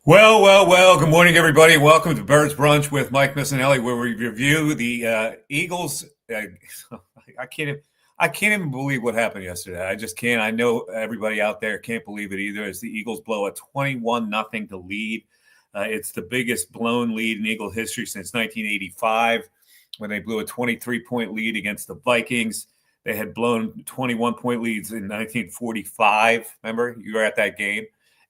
Well. Good morning, everybody. Welcome to Birds Brunch with Mike Missanelli, where we review the Eagles. I can't. I can't even believe what happened yesterday. I just can't. I know everybody out there can't believe it either. As the Eagles blow a 21-0 to lead, it's the biggest blown lead in Eagle history since 1985, when they blew a 23-point lead against the Vikings. They had blown 21-point leads in 1945. Remember, you were at that game.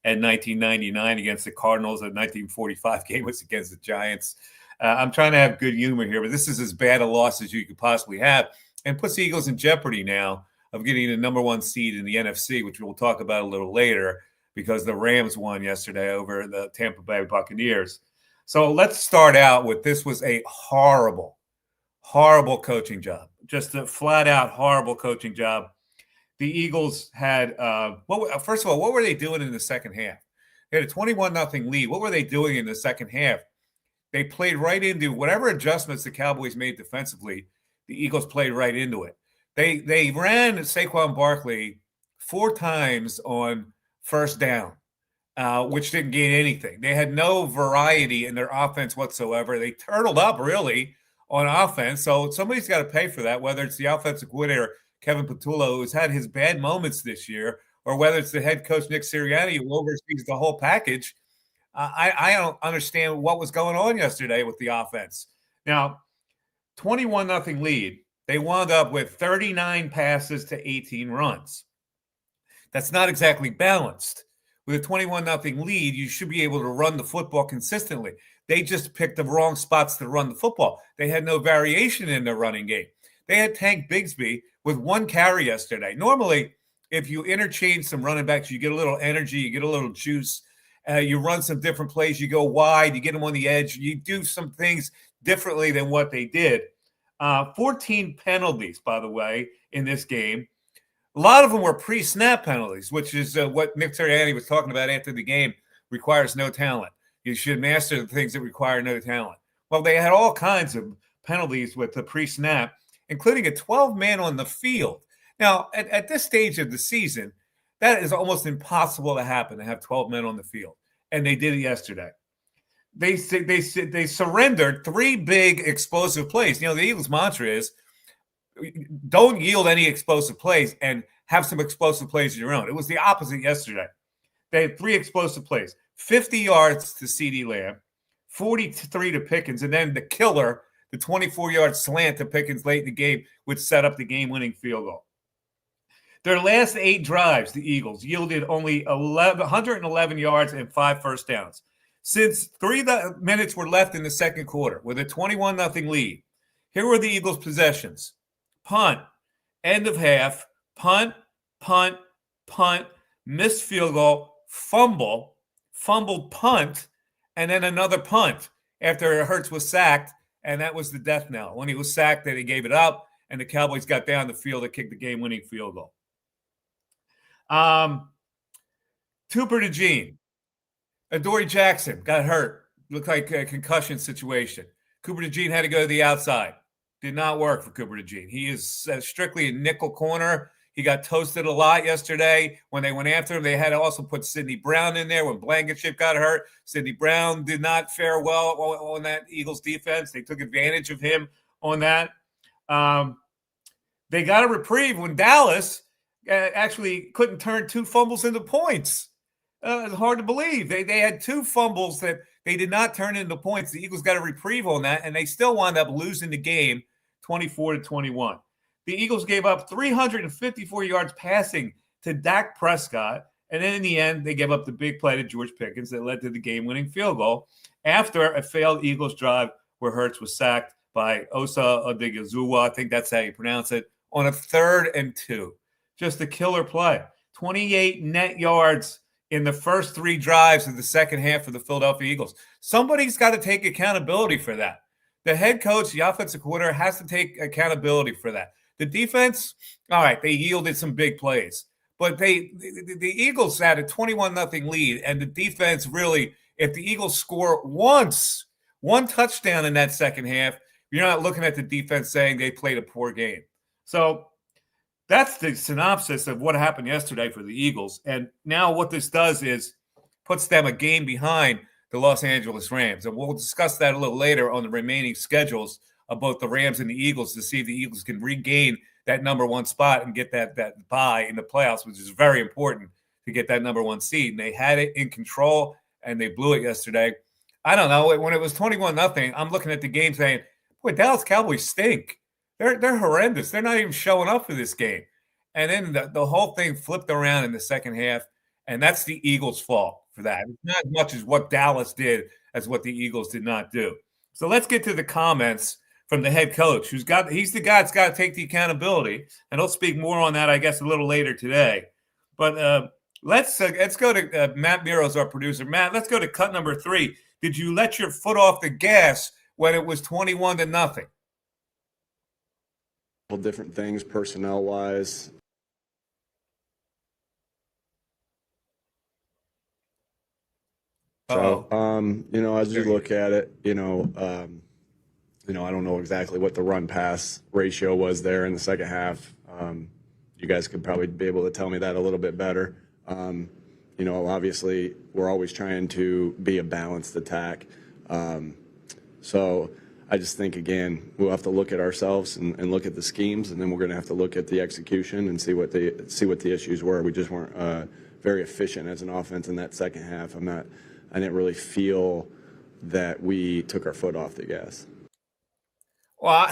And 1999 against the Cardinals. The 1945 game was against the Giants. I'm trying to have good humor here, but this is as bad a loss as you could possibly have, and puts the Eagles in jeopardy now of getting the number one seed in the NFC, which we'll talk about a little later, because the Rams won yesterday over the Tampa Bay Buccaneers. So let's start out with this was a horrible coaching job, just a flat out horrible coaching job. The Eagles had first of all, what were they doing in the second half? They had a 21-0 lead. What were they doing in the second half? They played right into whatever adjustments the Cowboys made defensively. The Eagles played right into it. They ran Saquon Barkley 4 times on first down, which didn't gain anything. They had no variety in their offense whatsoever. They turtled up really on offense. So somebody's got to pay for that, whether it's the offensive coordinator Kevin Patullo, who's had his bad moments this year, or whether it's the head coach Nick Sirianni, who oversees the whole package. I don't understand what was going on yesterday with the offense. Now, 21-0 lead. They wound up with 39 passes to 18 runs. That's not exactly balanced. With a 21-0 lead, you should be able to run the football consistently. They just picked the wrong spots to run the football. They had no variation in their running game. They had Tank Bigsby with 1 carry yesterday. Normally, if you interchange some running backs, you get a little energy, you get a little juice, you run some different plays, you go wide, you get them on the edge, you do some things differently than what they did. 14 penalties, by the way, in this game. A lot of them were pre-snap penalties, which is what Nick Sirianni was talking about after the game. Requires no talent. You should master the things that require no talent. Well, they had all kinds of penalties with the pre-snap, including a 12-man on the field. Now, at this stage of the season, that is almost impossible to happen, to have 12 men on the field. And they did it yesterday. They surrendered 3 big explosive plays. You know, the Eagles' mantra is don't yield any explosive plays and have some explosive plays of your own. It was the opposite yesterday. They had 3 explosive plays, 50 yards to CeeDee Lamb, 43 to Pickens, and then the killer, the 24-yard slant to Pickens late in the game, which set up the game-winning field goal. Their last 8 drives, the Eagles, yielded only 111 yards and 5 first downs. Since 3 minutes were left in the second quarter with a 21-0 lead, here were the Eagles' possessions. Punt, end of half, punt, missed field goal, fumbled punt, and then another punt after Hurts was sacked. And that was the death knell. When he was sacked, then he gave it up, and the Cowboys got down the field to kick the game-winning field goal. Tooper DeJean. Adoree Jackson got hurt. Looked like a concussion situation. Cooper DeJean had to go to the outside. Did not work for Cooper DeJean. He is strictly a nickel corner. He got toasted a lot yesterday. When they went after him, they had to also put Sidney Brown in there when Blankenship got hurt. Sidney Brown did not fare well on that Eagles defense. They took advantage of him on that. They got a reprieve when Dallas actually couldn't turn 2 fumbles into points. It's hard to believe. They had 2 fumbles that they did not turn into points. The Eagles got a reprieve on that, and they still wound up losing the game 24-21. The Eagles gave up 354 yards passing to Dak Prescott, and then in the end, they gave up the big play to George Pickens that led to the game-winning field goal after a failed Eagles drive where Hurts was sacked by Osa Odighizuwa, I think that's how you pronounce it, on a 3rd and 2. Just a killer play. 28 net yards in the first 3 drives of the second half of the Philadelphia Eagles. Somebody's got to take accountability for that. The head coach, the offensive coordinator, has to take accountability for that. The defense, all right, they yielded some big plays. But the Eagles had a 21-0 lead, and the defense really, if the Eagles score once, 1 touchdown in that second half, you're not looking at the defense saying they played a poor game. So that's the synopsis of what happened yesterday for the Eagles. And now what this does is puts them a game behind the Los Angeles Rams. And we'll discuss that a little later on the remaining schedules of both the Rams and the Eagles to see if the Eagles can regain that number one spot and get that bye in the playoffs, which is very important to get that number one seed. And they had it in control, and they blew it yesterday. I don't know. When it was 21-0, I'm looking at the game saying, boy, Dallas Cowboys stink. They're horrendous. They're not even showing up for this game. And then the whole thing flipped around in the second half, and that's the Eagles' fault for that. It's not as much as what Dallas did as what the Eagles did not do. So let's get to the comments from the head coach, he's the guy that's got to take the accountability, and he'll speak more on that, I guess, a little later today. But let's go to Matt Miro's our producer. Matt, let's go to cut number 3. Did you let your foot off the gas when it was 21-0? Different things personnel-wise. So, as you look at it, I don't know exactly what the run-pass ratio was there in the second half. You guys could probably be able to tell me that a little bit better. Obviously, we're always trying to be a balanced attack. So I just think, again, we'll have to look at ourselves and look at the schemes, and then we're going to have to look at the execution and see what the issues were. We just weren't very efficient as an offense in that second half. I didn't really feel that we took our foot off the gas. Well,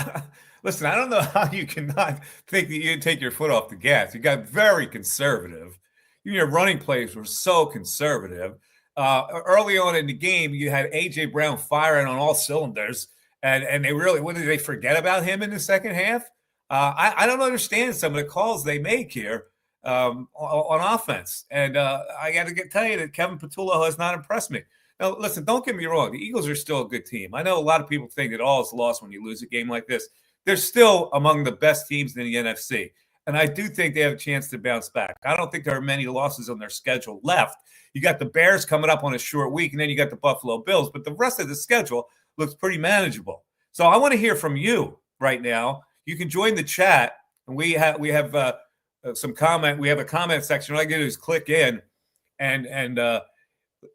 listen, I don't know how you cannot think that you didn't take your foot off the gas. You got very conservative. Your running plays were so conservative. Early on in the game, you had A.J. Brown firing on all cylinders, and they really, what did they forget about him in the second half? I don't understand some of the calls they make here on offense. And I got to tell you that Kevin Patullo has not impressed me. Now, listen, don't get me wrong. The Eagles are still a good team. I know a lot of people think that all is lost when you lose a game like this. They're still among the best teams in the NFC. And I do think they have a chance to bounce back. I don't think there are many losses on their schedule left. You got the Bears coming up on a short week, and then you got the Buffalo Bills. But the rest of the schedule looks pretty manageable. So I want to hear from you right now. You can join the chat, and we have some comment. We have a comment section. All I do is click in, and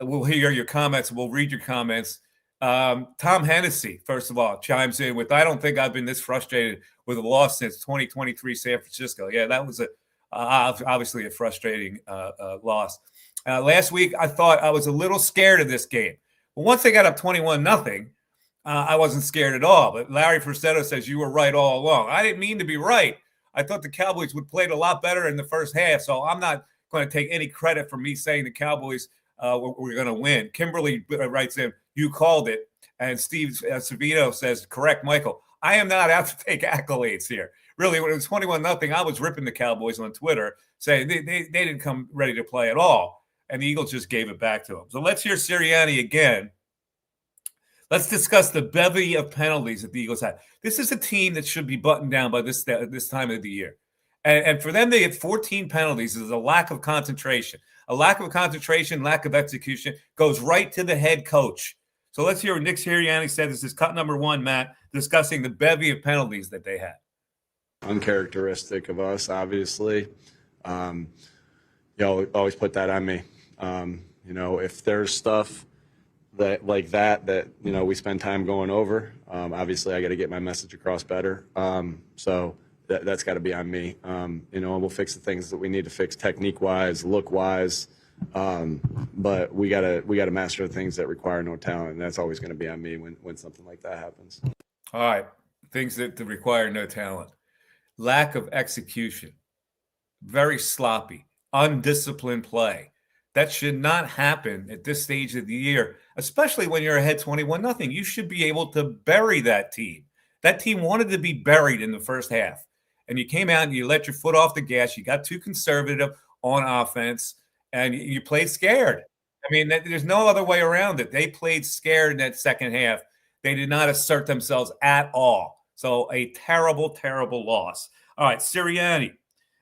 we'll hear your comments. We'll read your comments. Tom Hennessy, first of all, chimes in with, I don't think I've been this frustrated with a loss since 2023 San Francisco. Yeah, that was obviously a frustrating loss. Last week, I thought I was a little scared of this game. But once they got up 21-0, I wasn't scared at all. But Larry Frussetto says you were right all along. I didn't mean to be right. I thought the Cowboys would play it a lot better in the first half, so I'm not going to take any credit for me saying the Cowboys we're going to win. Kimberly writes in, you called it. And Steve Savino says, correct, Michael. I am not out to take accolades here. Really, when it was 21-0, I was ripping the Cowboys on Twitter, saying they didn't come ready to play at all. And the Eagles just gave it back to them. So let's hear Sirianni again. Let's discuss the bevy of penalties that the Eagles had. This is a team that should be buttoned down by this time of the year. And for them to get 14 penalties is a lack of concentration. A lack of concentration, lack of execution goes right to the head coach. So let's hear what Nick Sirianni said. This is cut number 1, Matt, discussing the bevy of penalties that they had. Uncharacteristic of us, obviously. Always put that on me. If there's stuff that like that we spend time going over, obviously I got to get my message across better. So that's got to be on me. And we'll fix the things that we need to fix technique-wise, look-wise. But we gotta master the things that require no talent, and that's always going to be on me when something like that happens. All right, things that require no talent. Lack of execution, very sloppy, undisciplined play. That should not happen at this stage of the year, especially when you're ahead 21-0. You should be able to bury that team. That team wanted to be buried in the first half. And you came out and you let your foot off the gas. You got too conservative on offense, and you played scared. I mean, there's no other way around it. They played scared in that second half. They did not assert themselves at all. So a terrible, terrible loss. All right, Sirianni,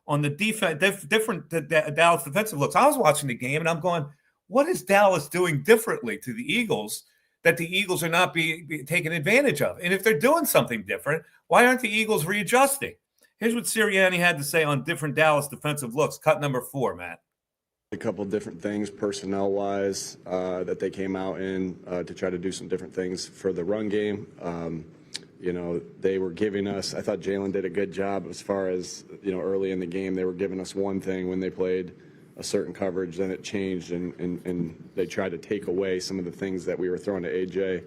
on the defense, different Dallas defensive looks. I was watching the game, and I'm going, what is Dallas doing differently to the Eagles that the Eagles are not being taken advantage of? And if they're doing something different, why aren't the Eagles readjusting? Here's what Sirianni had to say on different Dallas defensive looks. Cut number 4, Matt. a couple different things personnel wise that they came out in to try to do some different things for the run game. They were giving us, I thought Jalen did a good job as far as, early in the game, they were giving us one thing when they played a certain coverage, then it changed and they tried to take away some of the things that we were throwing to AJ.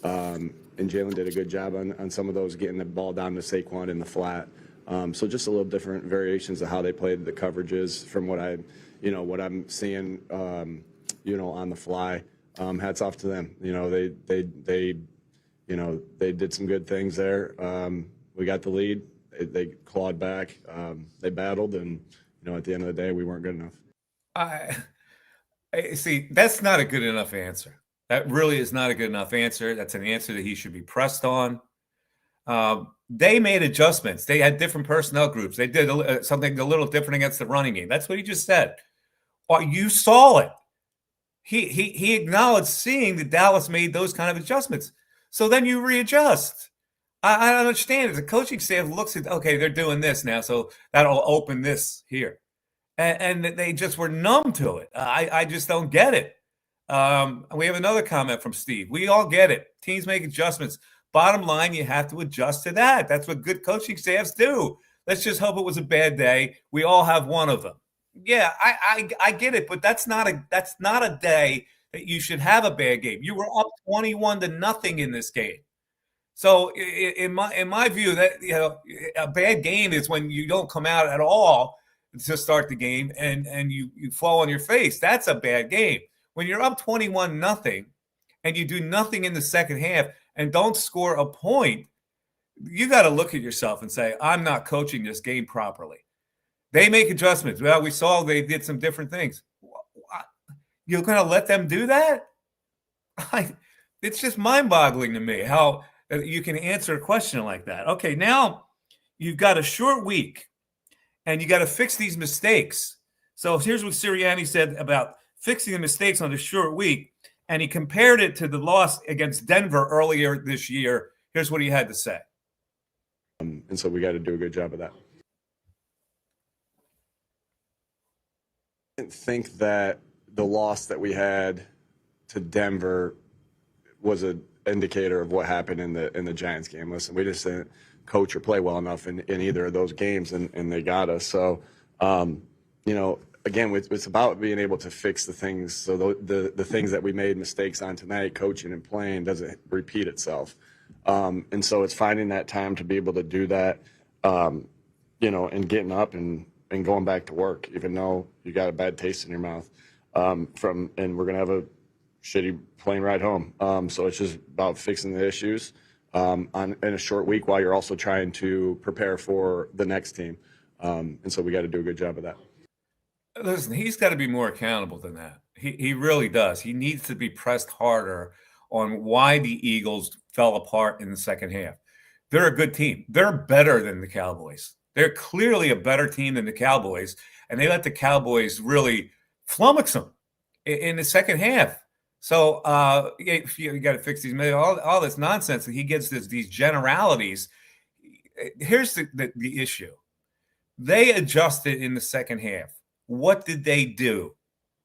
And Jalen did a good job on some of those, getting the ball down to Saquon in the flat. So just a little different variations of how they played the coverages from what I'm seeing, on the fly. Hats off to them. They did some good things there. We got the lead. They clawed back. They battled, and at the end of the day, we weren't good enough. I see. That's not a good enough answer. That really is not a good enough answer. That's an answer that he should be pressed on. They made adjustments. They had different personnel groups. They did something a little different against the running game. That's what he just said. You saw it. He acknowledged seeing that Dallas made those kind of adjustments. So then you readjust. I don't understand it. The coaching staff looks at, okay, they're doing this now, so that'll open this here. And they just were numb to it. I just don't get it. We have another comment from Steve. We all get it. Teams make adjustments. Bottom line, you have to adjust to that. That's what good coaching staffs do. Let's just hope it was a bad day. We all have one of them. Yeah, I get it, but that's not a day that you should have a bad game. You were up 21-0 in this game. So in my view, that a bad game is when you don't come out at all to start the game and you fall on your face. That's a bad game. When you're up 21-0 and you do nothing in the second half and don't score a point, you got to look at yourself and say, I'm not coaching this game properly. They make adjustments. Well, we saw they did some different things. You're going to let them do that? It's just mind-boggling to me how you can answer a question like that. Okay, now you've got a short week, and you got to fix these mistakes. So here's what Sirianni said about fixing the mistakes on a short week, and he compared it to the loss against Denver earlier this year. Here's what he had to say. And so we got to do a good job of that. I didn't think that the loss that we had to Denver was an indicator of what happened in the Giants game. Listen, we just didn't coach or play well enough in either of those games, and they got us. So, again, it's about being able to fix the things. So the things that we made mistakes on tonight, coaching and playing, doesn't repeat itself. And so it's finding that time to be able to do that, and getting up and going back to work, even though you got a bad taste in your mouth and we're going to have a shitty plane ride home. So it's just about fixing the issues in a short week while you're also trying to prepare for the next team. And so we got to do a good job of that. Listen, he's got to be more accountable than that. He really does. He needs to be pressed harder on why the Eagles fell apart in the second half. They're a good team. They're better than the Cowboys. They're clearly a better team than the Cowboys, and they let the Cowboys really flummox them in the second half. So you got to fix these all this nonsense that he gets these generalities. Here's the issue. They adjusted in the second half. What did they do?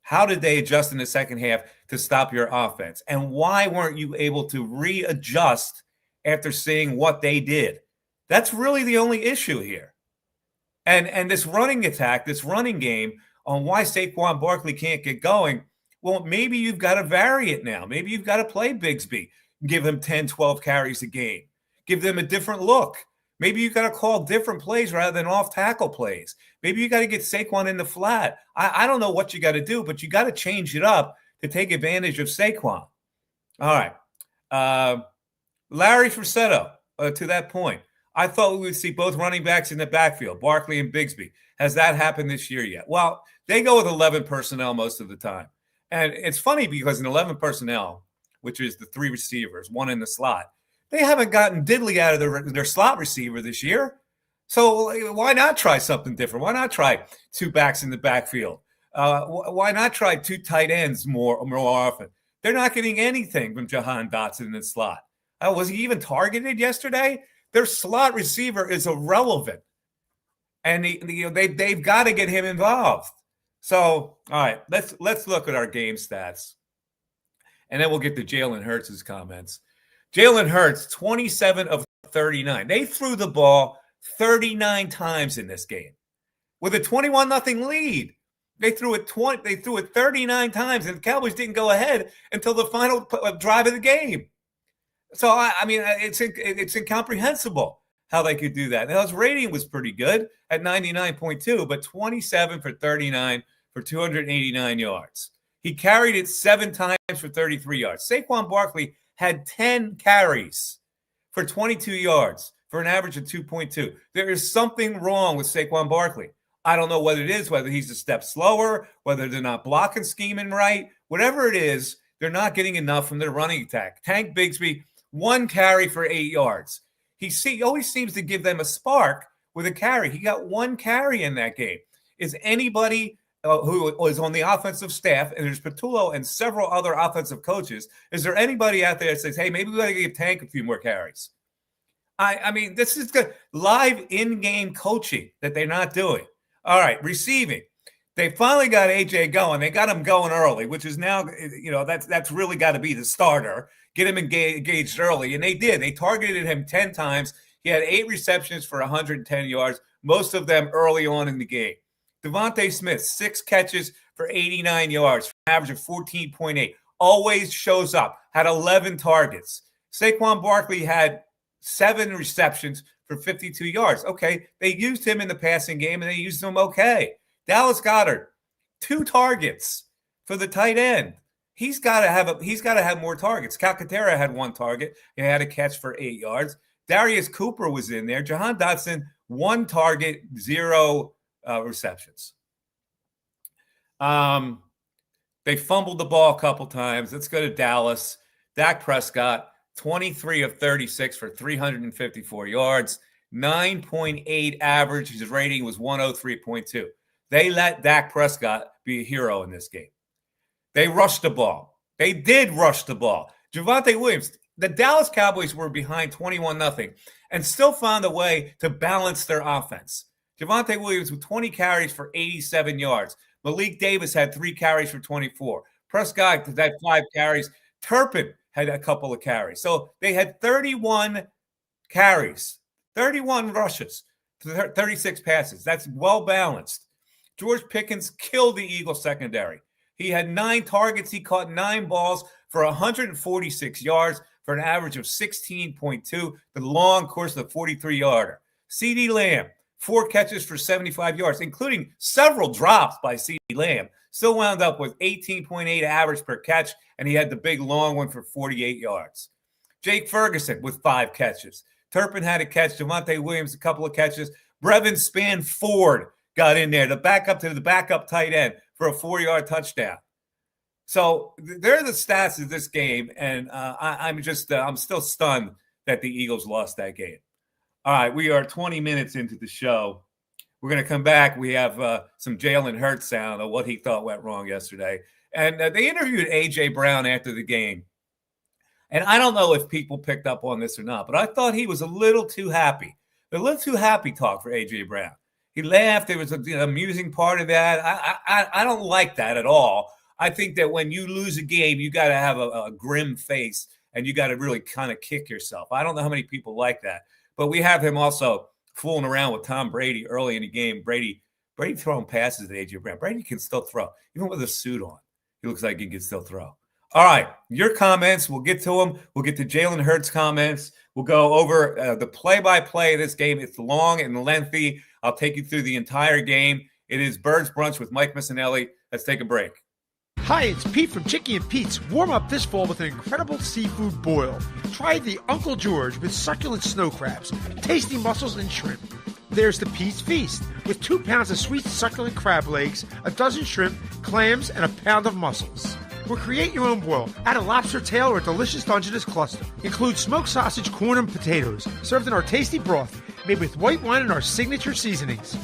How did they adjust in the second half to stop your offense? And why weren't you able to readjust after seeing what they did? That's really the only issue here. And this running attack, this running game on why Saquon Barkley can't get going, well, maybe you've got to vary it now. Maybe you've got to play Bigsby, give him 10, 12 carries a game, give them a different look. Maybe you got to call different plays rather than off-tackle plays. Maybe you got to get Saquon in the flat. I don't know what you got to do, but you got to change it up to take advantage of Saquon. All right. Larry Frisetto, to that point, I thought we would see both running backs in the backfield, Barkley and Bigsby. Has that happened this year yet? Well, they go with 11 personnel most of the time. And it's funny because in 11 personnel, which is the three receivers, one in the slot, they haven't gotten diddly out of their slot receiver this year. So why not try something different? Why not try two backs in the backfield? Why not try two tight ends more often? They're not getting anything from Jahan Dotson in the slot. Was he even targeted yesterday? Their slot receiver is irrelevant. And they've got to get him involved. So, all right, let's look at our game stats, and then we'll get to Jalen Hurts' comments. Jalen Hurts, 27 of 39. They threw the ball 39 times in this game with a 21-0 lead. They threw it 39 times, and the Cowboys didn't go ahead until the final drive of the game. So I mean, it's incomprehensible how they could do that. Now his rating was pretty good at 99.2, but 27 for 39 for 289 yards. He carried it 7 times for 33 yards. Saquon Barkley had 10 carries for 22 yards for an average of 2.2. There is something wrong with Saquon Barkley. I don't know what it is, whether he's a step slower, whether they're not blocking scheming right. Whatever it is, they're not getting enough from their running attack. Tank Bigsby, 1 carry for 8 yards. He always seems to give them a spark with a carry. He got 1 carry in that game. Is anybody who was on the offensive staff, and there's Patullo and several other offensive coaches, is there anybody out there that says, hey, maybe we got to give Tank a few more carries? I mean, this is good. Live in-game coaching that they're not doing. All right, receiving. They finally got AJ going. They got him going early, which is now, that's really got to be the starter. Get him engaged early, and they did. They targeted him 10 times. He had 8 receptions for 110 yards, most of them early on in the game. Devontae Smith, 6 catches for 89 yards, for an average of 14.8. Always shows up, had 11 targets. Saquon Barkley had 7 receptions for 52 yards. Okay, they used him in the passing game, and they used him okay. Dallas Goedert, 2 targets for the tight end. He's got to have more targets. Calcaterra had 1 target. He had a catch for 8 yards. Darius Cooper was in there. Jahan Dotson, 1 target, 0 receptions. They fumbled the ball a couple times. Let's go to Dallas. Dak Prescott, 23 of 36 for 354 yards, 9.8 average. His rating was 103.2. They let Dak Prescott be a hero in this game. They rushed the ball. They did rush the ball. Javonte Williams, the Dallas Cowboys were behind 21-0 and still found a way to balance their offense. Javonte Williams with 20 carries for 87 yards. Malik Davis had 3 carries for 24. Prescott had 5 carries. Turpin had a couple of carries. So they had 31 carries, 31 rushes, 36 passes. That's well balanced. George Pickens killed the Eagles secondary. He had 9 targets. He caught 9 balls for 146 yards for an average of 16.2. The long course of the 43-yarder. CeeDee Lamb, 4 catches for 75 yards, including several drops by CeeDee Lamb. Still wound up with 18.8 average per catch, and he had the big long one for 48 yards. Jake Ferguson with 5 catches. Turpin had a catch. Javonte Williams, a couple of catches. Brevin Spann-Ford got in there to back up to the backup tight end for a 4-yard touchdown. So they're the stats of this game, and I'm still stunned that the Eagles lost that game. All right, we are 20 minutes into the show. We're going to come back. We have some Jalen Hurts sound of what he thought went wrong yesterday. And they interviewed A.J. Brown after the game. And I don't know if people picked up on this or not, but I thought he was a little too happy. A little too happy talk for A.J. Brown. He laughed. There was an amusing part of that. I don't like that at all. I think that when you lose a game, you got to have a grim face, and you got to really kind of kick yourself. I don't know how many people like that. But we have him also fooling around with Tom Brady early in the game. Brady throwing passes at A.J. Brown. Brady can still throw. Even with a suit on, he looks like he can still throw. All right, your comments. We'll get to them. We'll get to Jalen Hurts' comments. We'll go over the play-by-play of this game. It's long and lengthy. I'll take you through the entire game. It is Birds Brunch with Mike Missanelli. Let's take a break. Hi, it's Pete from Chicky and Pete's. Warm up this fall with an incredible seafood boil. Try the Uncle George with succulent snow crabs, tasty mussels, and shrimp. There's the Pete's Feast with 2 pounds of sweet succulent crab legs, a dozen shrimp, clams, and a pound of mussels. Or create your own boil. Add a lobster tail or a delicious Dungeness cluster. Include smoked sausage, corn, and potatoes, served in our tasty broth, made with white wine and our signature seasonings.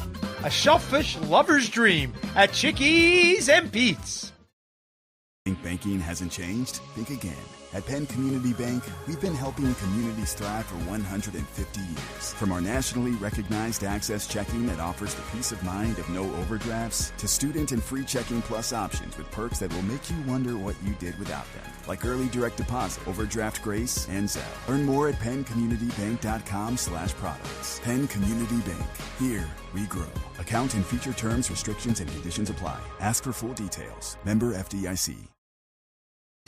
A shellfish lover's dream at Chickies and Pete's. Think banking hasn't changed? Think again. At Penn Community Bank, we've been helping communities thrive for 150 years. From our nationally recognized Access Checking that offers the peace of mind of no overdrafts, to student and free checking plus options with perks that will make you wonder what you did without them, like early direct deposit, overdraft grace, and Zelle. Learn more at PennCommunityBank.com/products. Penn Community Bank. Here we grow. Account and feature terms, restrictions, and conditions apply. Ask for full details. Member FDIC.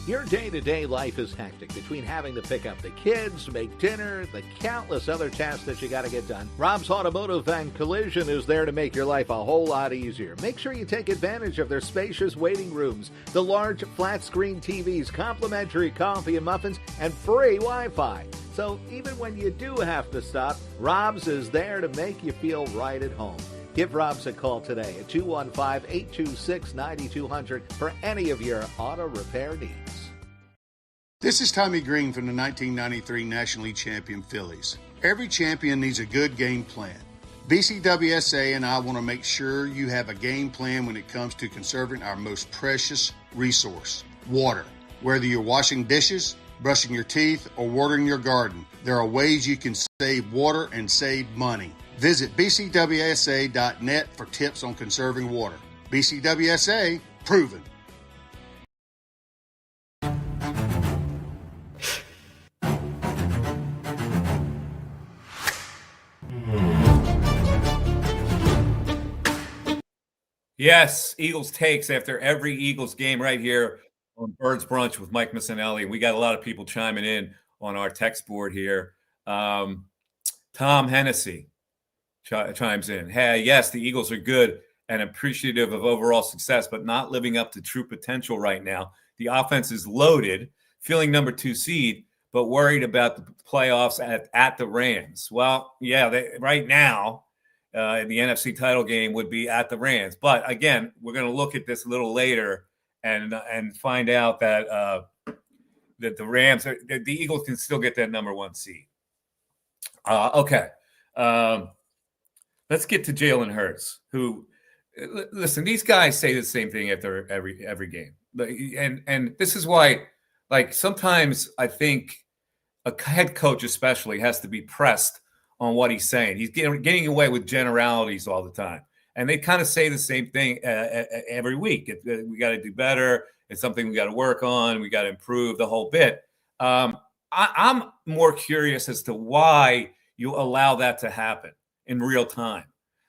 Your day-to-day life is hectic between having to pick up the kids, make dinner, the countless other tasks that you got to get done. Rob's Automotive and Collision is there to make your life a whole lot easier. Make sure you take advantage of their spacious waiting rooms, the large flat-screen TVs, complimentary coffee and muffins, and free Wi-Fi. So even when you do have to stop, Rob's is there to make you feel right at home. Give Rob's a call today at 215-826-9200 for any of your auto repair needs. This is Tommy Green from the 1993 National League champion Phillies. Every champion needs a good game plan. BCWSA and I want to make sure you have a game plan when it comes to conserving our most precious resource, water. Whether you're washing dishes, brushing your teeth, or watering your garden, there are ways you can save water and save money. Visit bcwsa.net for tips on conserving water. BCWSA, proven. Yes, Eagles takes after every Eagles game right here on Birds Brunch with Mike Missanelli. We got a lot of people chiming in on our text board here. Tom Hennessy chimes in. Hey, yes, the Eagles are good and appreciative of overall success, but not living up to true potential right now. The offense is loaded, feeling number 2 seed, but worried about the playoffs at the Rams. Well, yeah, right now, in the NFC title game would be at the Rams. But again, we're going to look at this a little later and find out that that the Rams, the Eagles can still get that number 1 seed. Okay. Let's get to Jalen Hurts, who, listen, these guys say the same thing after every game. And this is why, like, sometimes I think a head coach especially has to be pressed on what he's saying. He's getting away with generalities all the time. And they kind of say the same thing every week. We got to do better. It's something we got to work on. We got to improve the whole bit. I'm more curious as to why you allow that to happen in real time.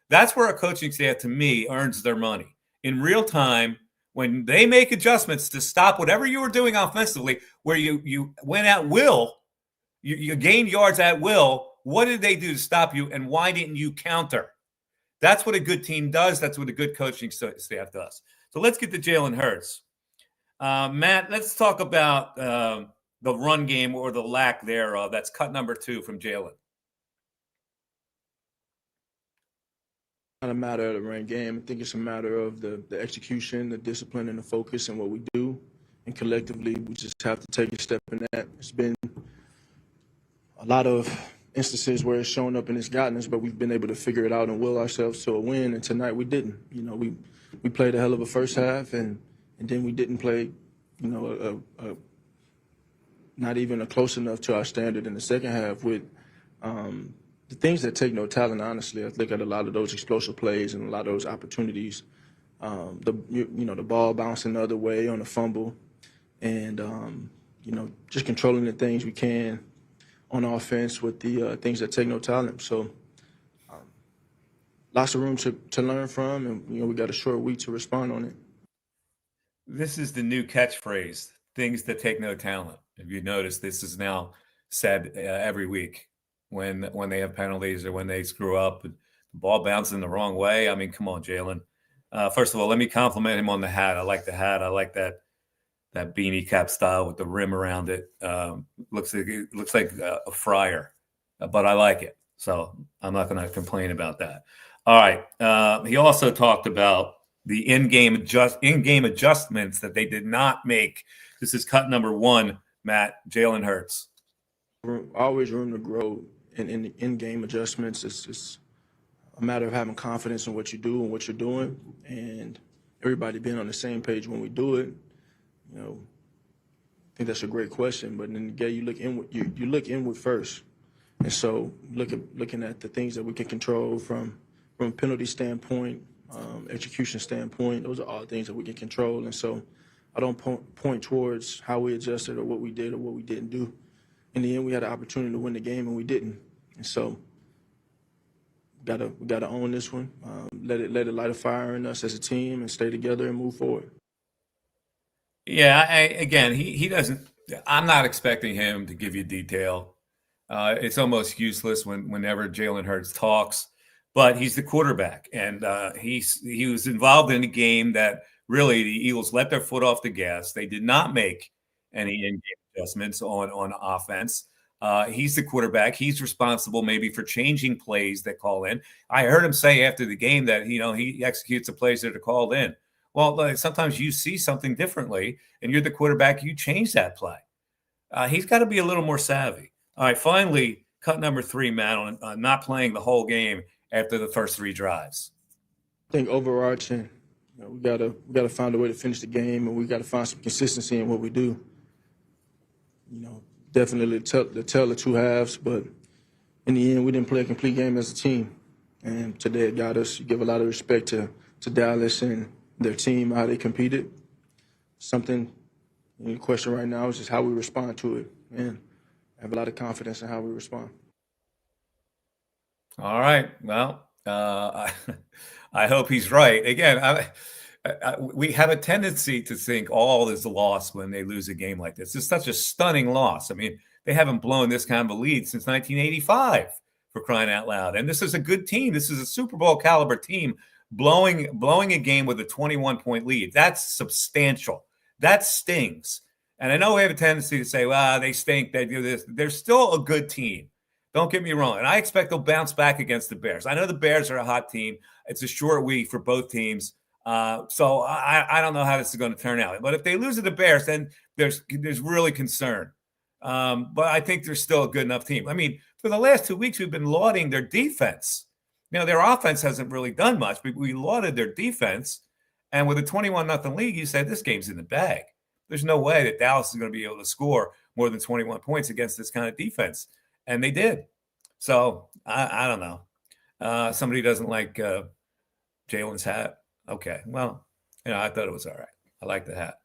That's where a coaching staff, to me, earns their money. In real time, when they make adjustments to stop whatever you were doing offensively, where you went at will, you gained yards at will, what did they do to stop you, and why didn't you counter? That's what a good team does. That's what a good coaching staff does. So let's get to Jalen Hurts. Matt, let's talk about the run game or the lack thereof. That's cut number 2 from Jalen. Not a matter of the run game. I think it's a matter of the execution, the discipline, and the focus and what we do. And collectively, we just have to take a step in that. It's been a lot of instances where it's shown up and it's gotten us, but we've been able to figure it out and will ourselves to a win. And tonight we didn't. You know, we played a hell of a first half, and then we didn't play, you know, not even a close enough to our standard in the second half with the things that take no talent. Honestly, I look at a lot of those explosive plays and a lot of those opportunities. The ball bouncing the other way on a fumble, and just controlling the things we can on offense with the things that take no talent. So lots of room to learn from, and we got a short week to respond on it. This is the new catchphrase, things that take no talent. If you notice, this is now said every week when they have penalties or when they screw up, the ball bouncing the wrong way. I mean, come on, Jalen. First of all, let me compliment him on the hat. I like the hat. I like that beanie cap style with the rim around it. Looks like a friar, but I like it. So I'm not going to complain about that. All right. He also talked about the in-game adjustments that they did not make. This is cut number 1, Matt. Jalen Hurts. Always room to grow in in-game adjustments. It's a matter of having confidence in what you do and what you're doing, and everybody being on the same page when we do it. think that's a great question. But then again, you look inward first, and so looking at the things that we can control from a penalty standpoint, execution standpoint. Those are all things that we can control, and so I don't point towards how we adjusted or what we did or what we didn't do. In the end, we had an opportunity to win the game and we didn't, and so we gotta own this one. Let it light a fire in us as a team and stay together and move forward. Yeah, again, he doesn't. I'm not expecting him to give you detail. It's almost useless whenever Jalen Hurts talks, but he's the quarterback, and he was involved in a game that really the Eagles let their foot off the gas. They did not make any in-game adjustments on offense. He's the quarterback. He's responsible maybe for changing plays that call in. I heard him say after the game that he executes the plays that are called in. Well, sometimes you see something differently, and you're the quarterback. You change that play. He's got to be a little more savvy. All right, finally, cut number 3, Matt, on not playing the whole game after the first 3 drives. I think overarching, we gotta find a way to finish the game, and we gotta find some consistency in what we do. Definitely the tell of 2 halves, but in the end, we didn't play a complete game as a team. And today it got us. You give a lot of respect to Dallas and their team, how they competed. Something the question right now is just how we respond to it. And I have a lot of confidence in how we respond. All right. Well, I hope he's right. Again, we have a tendency to think all is lost when they lose a game like this. It's such a stunning loss. I mean, they haven't blown this kind of a lead since 1985, for crying out loud. And this is a good team. This is a Super Bowl caliber team blowing a game with a 21-point lead. That's substantial. That stings. And I know we have a tendency to say, well, they stink, they do this. They're still a good team. Don't get me wrong. And I expect they'll bounce back against the Bears. I know the Bears are a hot team. It's a short week for both teams. So I don't know how this is going to turn out. But if they lose to the Bears, then there's really concern. But I think they're still a good enough team. I mean, for the last 2 weeks, we've been lauding their defense. Their offense hasn't really done much, but we lauded their defense. And with a 21-0 lead, you said this game's in the bag. There's no way that Dallas is going to be able to score more than 21 points against this kind of defense. And they did. So I don't know. Somebody doesn't like Jalen's hat. Okay. Well, I thought it was all right. I like the hat.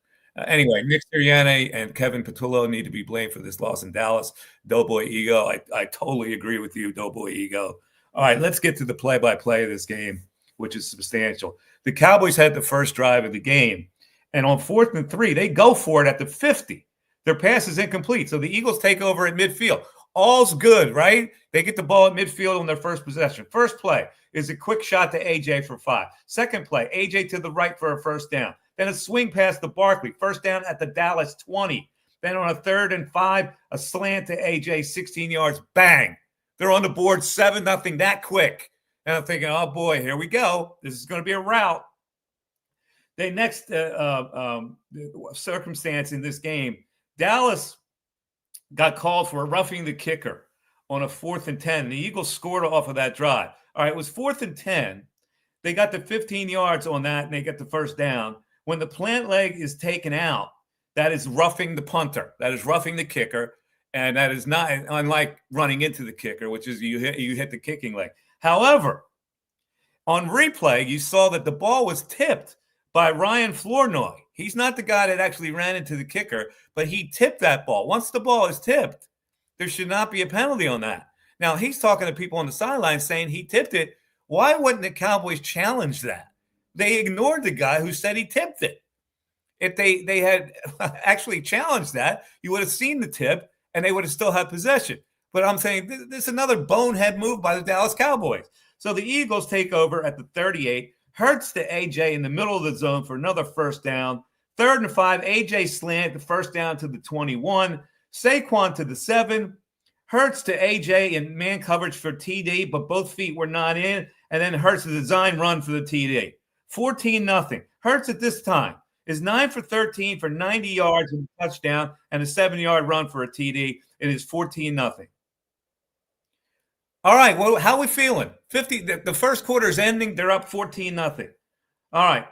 Anyway, Nick Sirianni and Kevin Patullo need to be blamed for this loss in Dallas. Doughboy ego. I totally agree with you, Doughboy ego. All right, let's get to the play-by-play of this game, which is substantial. The Cowboys had the first drive of the game, and on 4th and 3, they go for it at the 50. Their pass is incomplete, so the Eagles take over at midfield. All's good, right? They get the ball at midfield on their first possession. First play is a quick shot to A.J. for 5. Second play, A.J. to the right for a first down. Then a swing pass to Barkley, first down at the Dallas 20. Then on a 3rd and 5, a slant to A.J., 16 yards, bang. They're on the board 7-0 that quick. And I'm thinking, oh, boy, here we go. This is going to be a rout. The next circumstance in this game, Dallas got called for roughing the kicker on a 4th and 10. The Eagles scored off of that drive. All right, it was 4th and 10. They got the 15 yards on that, and they get the first down. When the plant leg is taken out, that is roughing the punter. That is roughing the kicker. And that is not unlike running into the kicker, which is you hit the kicking leg. However, on replay, you saw that the ball was tipped by Ryan Flournoy. He's not the guy that actually ran into the kicker, but he tipped that ball. Once the ball is tipped, there should not be a penalty on that. Now, he's talking to people on the sideline saying he tipped it. Why wouldn't the Cowboys challenge that? They ignored the guy who said he tipped it. If they had actually challenged that, you would have seen the tip, and they would have still had possession. But I'm saying this is another bonehead move by the Dallas Cowboys. So the Eagles take over at the 38. Hurts to A.J. in the middle of the zone for another first down. 3rd and 5, A.J. slant, the first down to the 21. Saquon to the 7. Hurts to A.J. in man coverage for TD, but both feet were not in. And then Hurts a design run for the TD. 14-0. Hurts at this time is 9 for 13 for 90 yards and a touchdown and a 7-yard run for a TD. It is 14-0. All right, well, how are we feeling? The first quarter is ending. They're up 14-0. All right.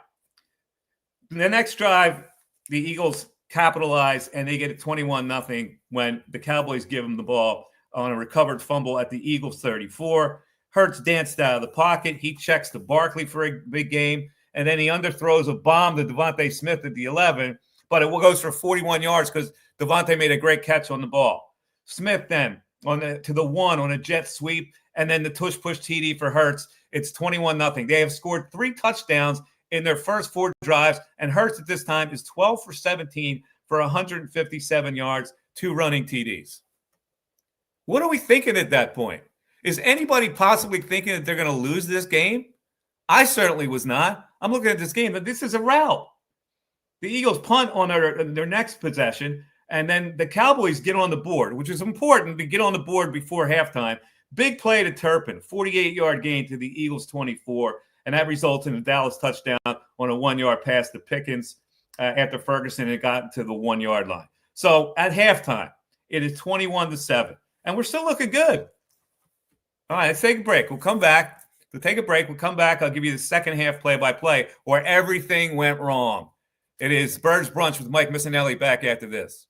The next drive, the Eagles capitalize, and they get it 21-0 when the Cowboys give them the ball on a recovered fumble at the Eagles 34. Hurts danced out of the pocket. He checks to Barkley for a big game, and then he underthrows a bomb to Devontae Smith at the 11, but it goes for 41 yards because Devontae made a great catch on the ball. Smith then to the 1 on a jet sweep, and then the tush-push TD for Hurts. It's 21-0. They have scored 3 touchdowns in their first 4 drives, and Hurts at this time is 12 for 17 for 157 yards, 2 running TDs. What are we thinking at that point? Is anybody possibly thinking that they're going to lose this game? I certainly was not. I'm looking at this game, but this is a rout. The Eagles punt on their next possession, and then the Cowboys get on the board, which is important to get on the board before halftime. Big play to Turpin, 48-yard gain to the Eagles 24, and that results in a Dallas touchdown on a 1-yard pass to Pickens after Ferguson had gotten to the 1-yard line. So at halftime, it is 21-7, and we're still looking good. All right, let's take a break. We'll come back. We'll take a break. We'll come back. I'll give you the second half play-by-play where everything went wrong. It is Birds Brunch with Mike Missanelli back after this.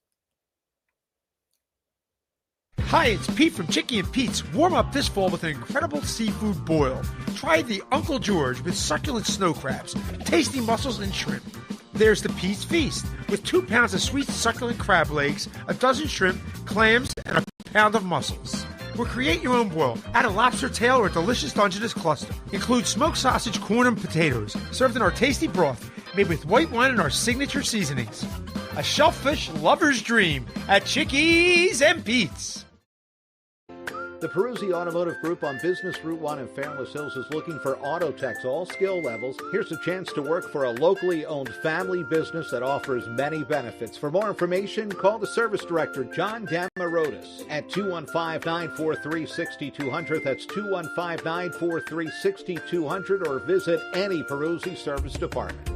Hi, it's Pete from Chicky and Pete's. Warm up this fall with an incredible seafood boil. Try the Uncle George with succulent snow crabs, tasty mussels, and shrimp. There's the Pete's Feast with 2 pounds of sweet succulent crab legs, a dozen shrimp, clams, and a pound of mussels. Or create your own boil. Add a lobster tail or a delicious Dungeness cluster. Include smoked sausage, corn, and potatoes, served in our tasty broth, made with white wine and our signature seasonings. A shellfish lover's dream at Chickies and Pete's. The Peruzzi Automotive Group on Business Route 1 in Fairless Hills is looking for auto techs, all skill levels. Here's a chance to work for a locally owned family business that offers many benefits. For more information, call the service director, John Damarotis, at 215-943-6200. That's 215-943-6200, or visit any Peruzzi service department.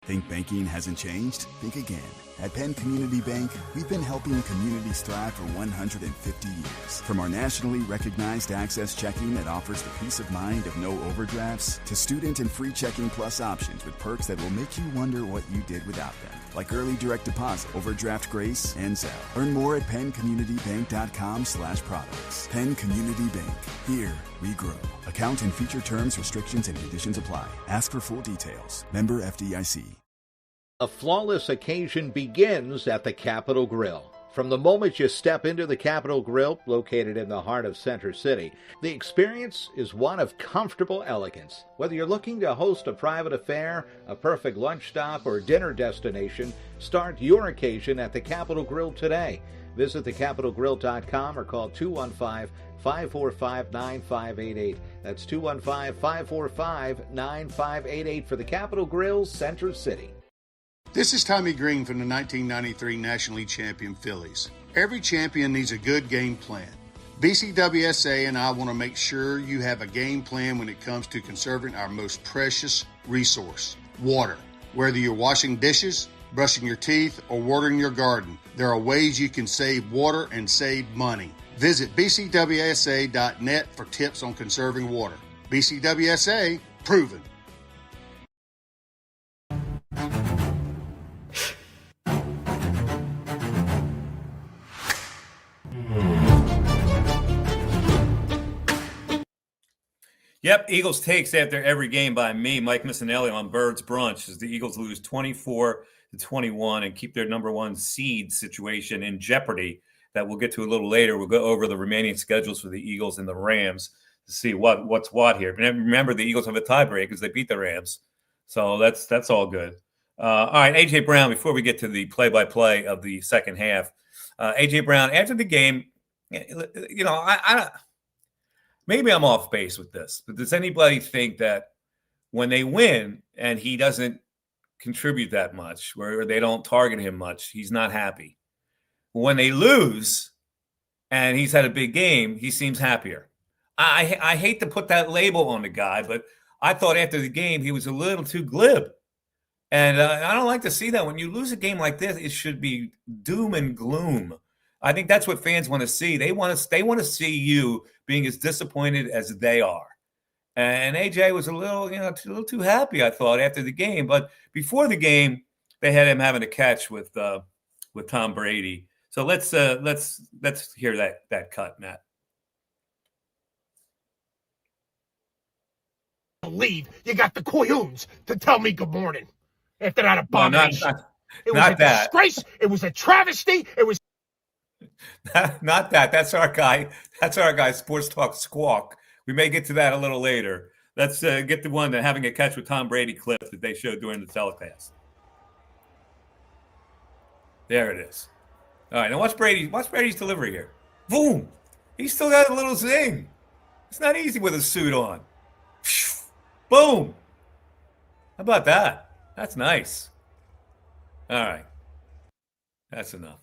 Think banking hasn't changed? Think again. At Penn Community Bank, we've been helping communities thrive for 150 years. From our nationally recognized Access Checking that offers the peace of mind of no overdrafts, to student and free checking plus options with perks that will make you wonder what you did without them, like early direct deposit, overdraft grace, and Zelle. Learn more at PennCommunityBank.com/products. Penn Community Bank. Here we grow. Account and feature terms, restrictions, and conditions apply. Ask for full details. Member FDIC. A flawless occasion begins at the Capitol Grill. From the moment you step into the Capitol Grill, located in the heart of Center City, the experience is one of comfortable elegance. Whether you're looking to host a private affair, a perfect lunch stop, or dinner destination, start your occasion at the Capitol Grill today. Visit thecapitolgrill.com or call 215-545-9588. That's 215-545-9588 for the Capitol Grill, Center City. This is Tommy Green from the 1993 National League champion Phillies. Every champion needs a good game plan. BCWSA and I want to make sure you have a game plan when it comes to conserving our most precious resource, water. Whether you're washing dishes, brushing your teeth, or watering your garden, there are ways you can save water and save money. Visit bcwsa.net for tips on conserving water. BCWSA, proven. Yep, Eagles takes after every game by me, Mike Missanelli, on Birds Brunch, as the Eagles lose 24-21 and keep their number 1 seed situation in jeopardy. That we'll get to a little later. We'll go over the remaining schedules for the Eagles and the Rams to see what's what here. But remember, the Eagles have a tiebreak because they beat the Rams, so that's all good. All right, A.J. Brown. Before we get to the play-by-play of the second half, A.J. Brown after the game, I maybe I'm off base with this, but does anybody think that when they win and he doesn't contribute that much, where they don't target him much, he's not happy? When they lose and he's had a big game, he seems happier. I hate to put that label on the guy, but I thought after the game he was a little too glib. And I don't like to see that. When you lose a game like this, it should be doom and gloom. I think that's what fans want to see. They want to see you being as disappointed as they are. And AJ was a little too happy, I thought, after the game. But before the game, they had him having a catch with Tom Brady. So let's hear that cut, Matt. Believe you got the coyoons to tell me good morning after that No, abomination. It was not a that. disgrace. It was a travesty. It was Not that. That's our guy. That's our guy, Sports Talk Squawk. We may get to that a little later. Let's get the one that having a catch with Tom Brady clip that they showed during the telecast. There it is. All right, now watch Brady's delivery here. Boom! He's still got a little zing. It's not easy with a suit on. Boom! How about that? That's nice. All right. That's enough.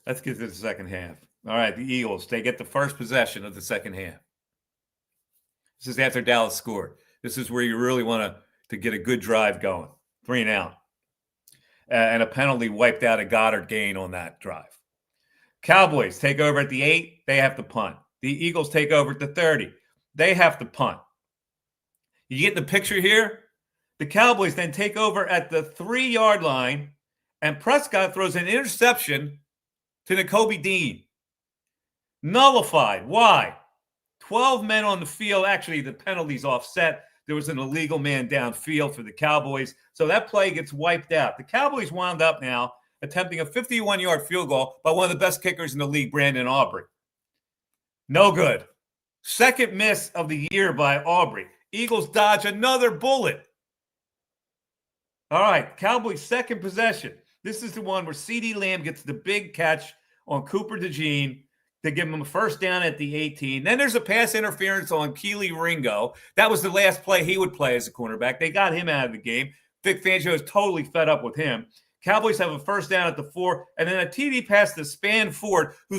Let's get to the second half. All right, the Eagles, they get the first possession of the second half. This is after Dallas scored. This is where you really want to get a good drive going. 3 and out. And a penalty wiped out a Goddard gain on that drive. Cowboys take over at the 8. They have to punt. The Eagles take over at the 30. They have to punt. You get the picture here? The Cowboys then take over at the 3-yard line, and Prescott throws an interception to Nakobe Dean. Nullified. Why? 12 men on the field. Actually, the penalty's offset. There was an illegal man downfield for the Cowboys. So that play gets wiped out. The Cowboys wound up now attempting a 51-yard field goal by one of the best kickers in the league, Brandon Aubrey. No good. Second miss of the year by Aubrey. Eagles dodge another bullet. All right, Cowboys' second possession. This is the one where CeeDee Lamb gets the big catch on Cooper DeJean to give him a first down at the 18. Then there's a pass interference on Keely Ringo. That was the last play he would play as a cornerback. They got him out of the game. Vic Fangio is totally fed up with him. Cowboys have a first down at the 4, and then a TD pass to Span Ford, who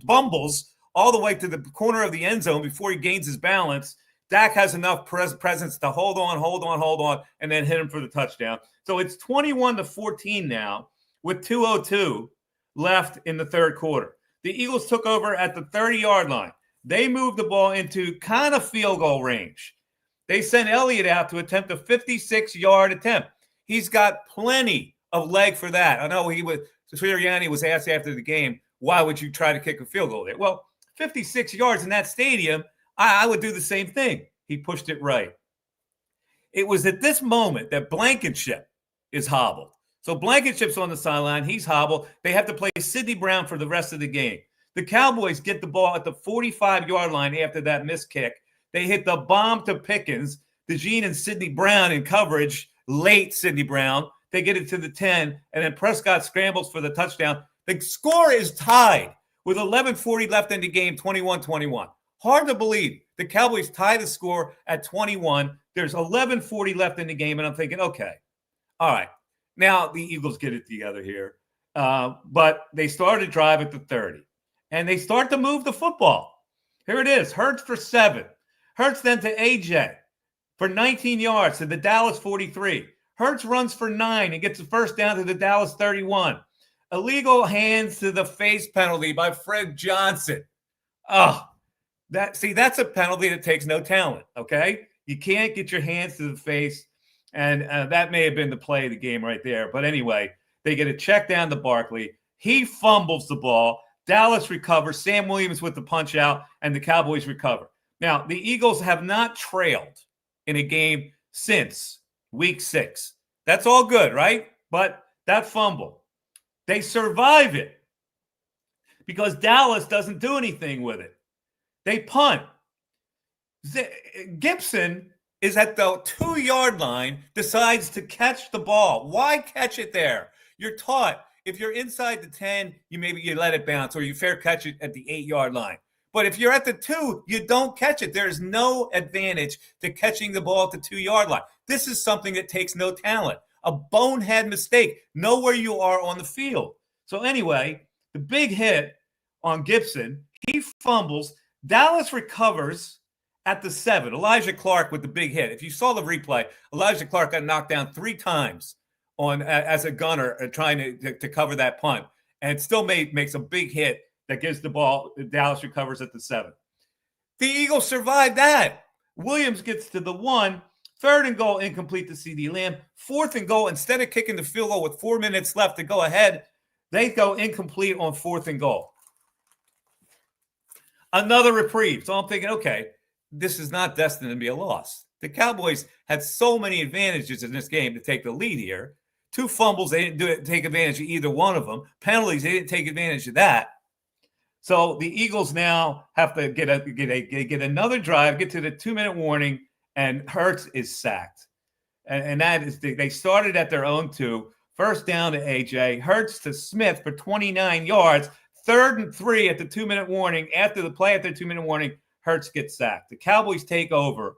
bumbles all the way to the corner of the end zone before he gains his balance. Dak has enough presence to hold on, and then hit him for the touchdown. So it's 21-14 now with 2:02 left in the third quarter. The Eagles took over at the 30-yard line. They moved the ball into kind of field goal range. They sent Elliott out to attempt a 56-yard attempt. He's got plenty of leg for that. I know Sirianni was asked after the game, why would you try to kick a field goal there? Well, 56 yards in that stadium, I would do the same thing. He pushed it right. It was at this moment that Blankenship is hobbled. So Blankenship's on the sideline. He's hobbled. They have to play Sidney Brown for the rest of the game. The Cowboys get the ball at the 45-yard line after that missed kick. They hit the bomb to Pickens. DeJean and Sidney Brown in coverage, late Sidney Brown. They get it to the 10, and then Prescott scrambles for the touchdown. The score is tied with 11:40 left in the game, 21-21. Hard to believe. The Cowboys tie the score at 21. There's 11:40 left in the game, and I'm thinking, okay, all right. Now the Eagles get it together here. But they start a drive at the 30, and they start to move the football. Here it is. Hurts for 7. Hurts then to AJ for 19 yards to the Dallas 43. Hurts runs for 9 and gets the first down to the Dallas 31. Illegal hands to the face penalty by Fred Johnson. That's a penalty that takes no talent, okay? You can't get your hands to the face, and that may have been the play of the game right there. But anyway, they get a check down to Barkley. He fumbles the ball. Dallas recovers. Sam Williams with the punch out, and the Cowboys recover. Now, the Eagles have not trailed in a game since week 6. That's all good, right? But that fumble, they survive it because Dallas doesn't do anything with it. They punt. Gibson is at the 2-yard line, decides to catch the ball. Why catch it there? You're taught if you're inside the 10, you let it bounce, or you fair catch it at the 8-yard line. But if you're at the 2, you don't catch it. There's no advantage to catching the ball at the 2-yard line. This is something that takes no talent. A bonehead mistake. Know where you are on the field. So anyway, the big hit on Gibson, he fumbles. Dallas recovers at the 7. Elijah Clark with the big hit. If you saw the replay, Elijah Clark got knocked down 3 times as a gunner trying to cover that punt, and still makes a big hit that gives the ball. Dallas recovers at the 7. The Eagles survive that. Williams gets to the 1. Third and goal, incomplete to CD Lamb. Fourth and goal, instead of kicking the field goal with 4 minutes left to go ahead, they go incomplete on fourth and goal. Another reprieve. So I'm thinking, okay, this is not destined to be a loss. The Cowboys had so many advantages in this game to take the lead here. 2 fumbles, they didn't take advantage of either one of them. Penalties, they didn't take advantage of that. So the Eagles now have to get another drive, get to the 2-minute warning, and Hurts is sacked. And that is they started at their own 2. First down to AJ. Hurts to Smith for 29 yards. 3rd and 3 at the 2-minute warning. After the 2-minute warning, Hurts gets sacked. The Cowboys take over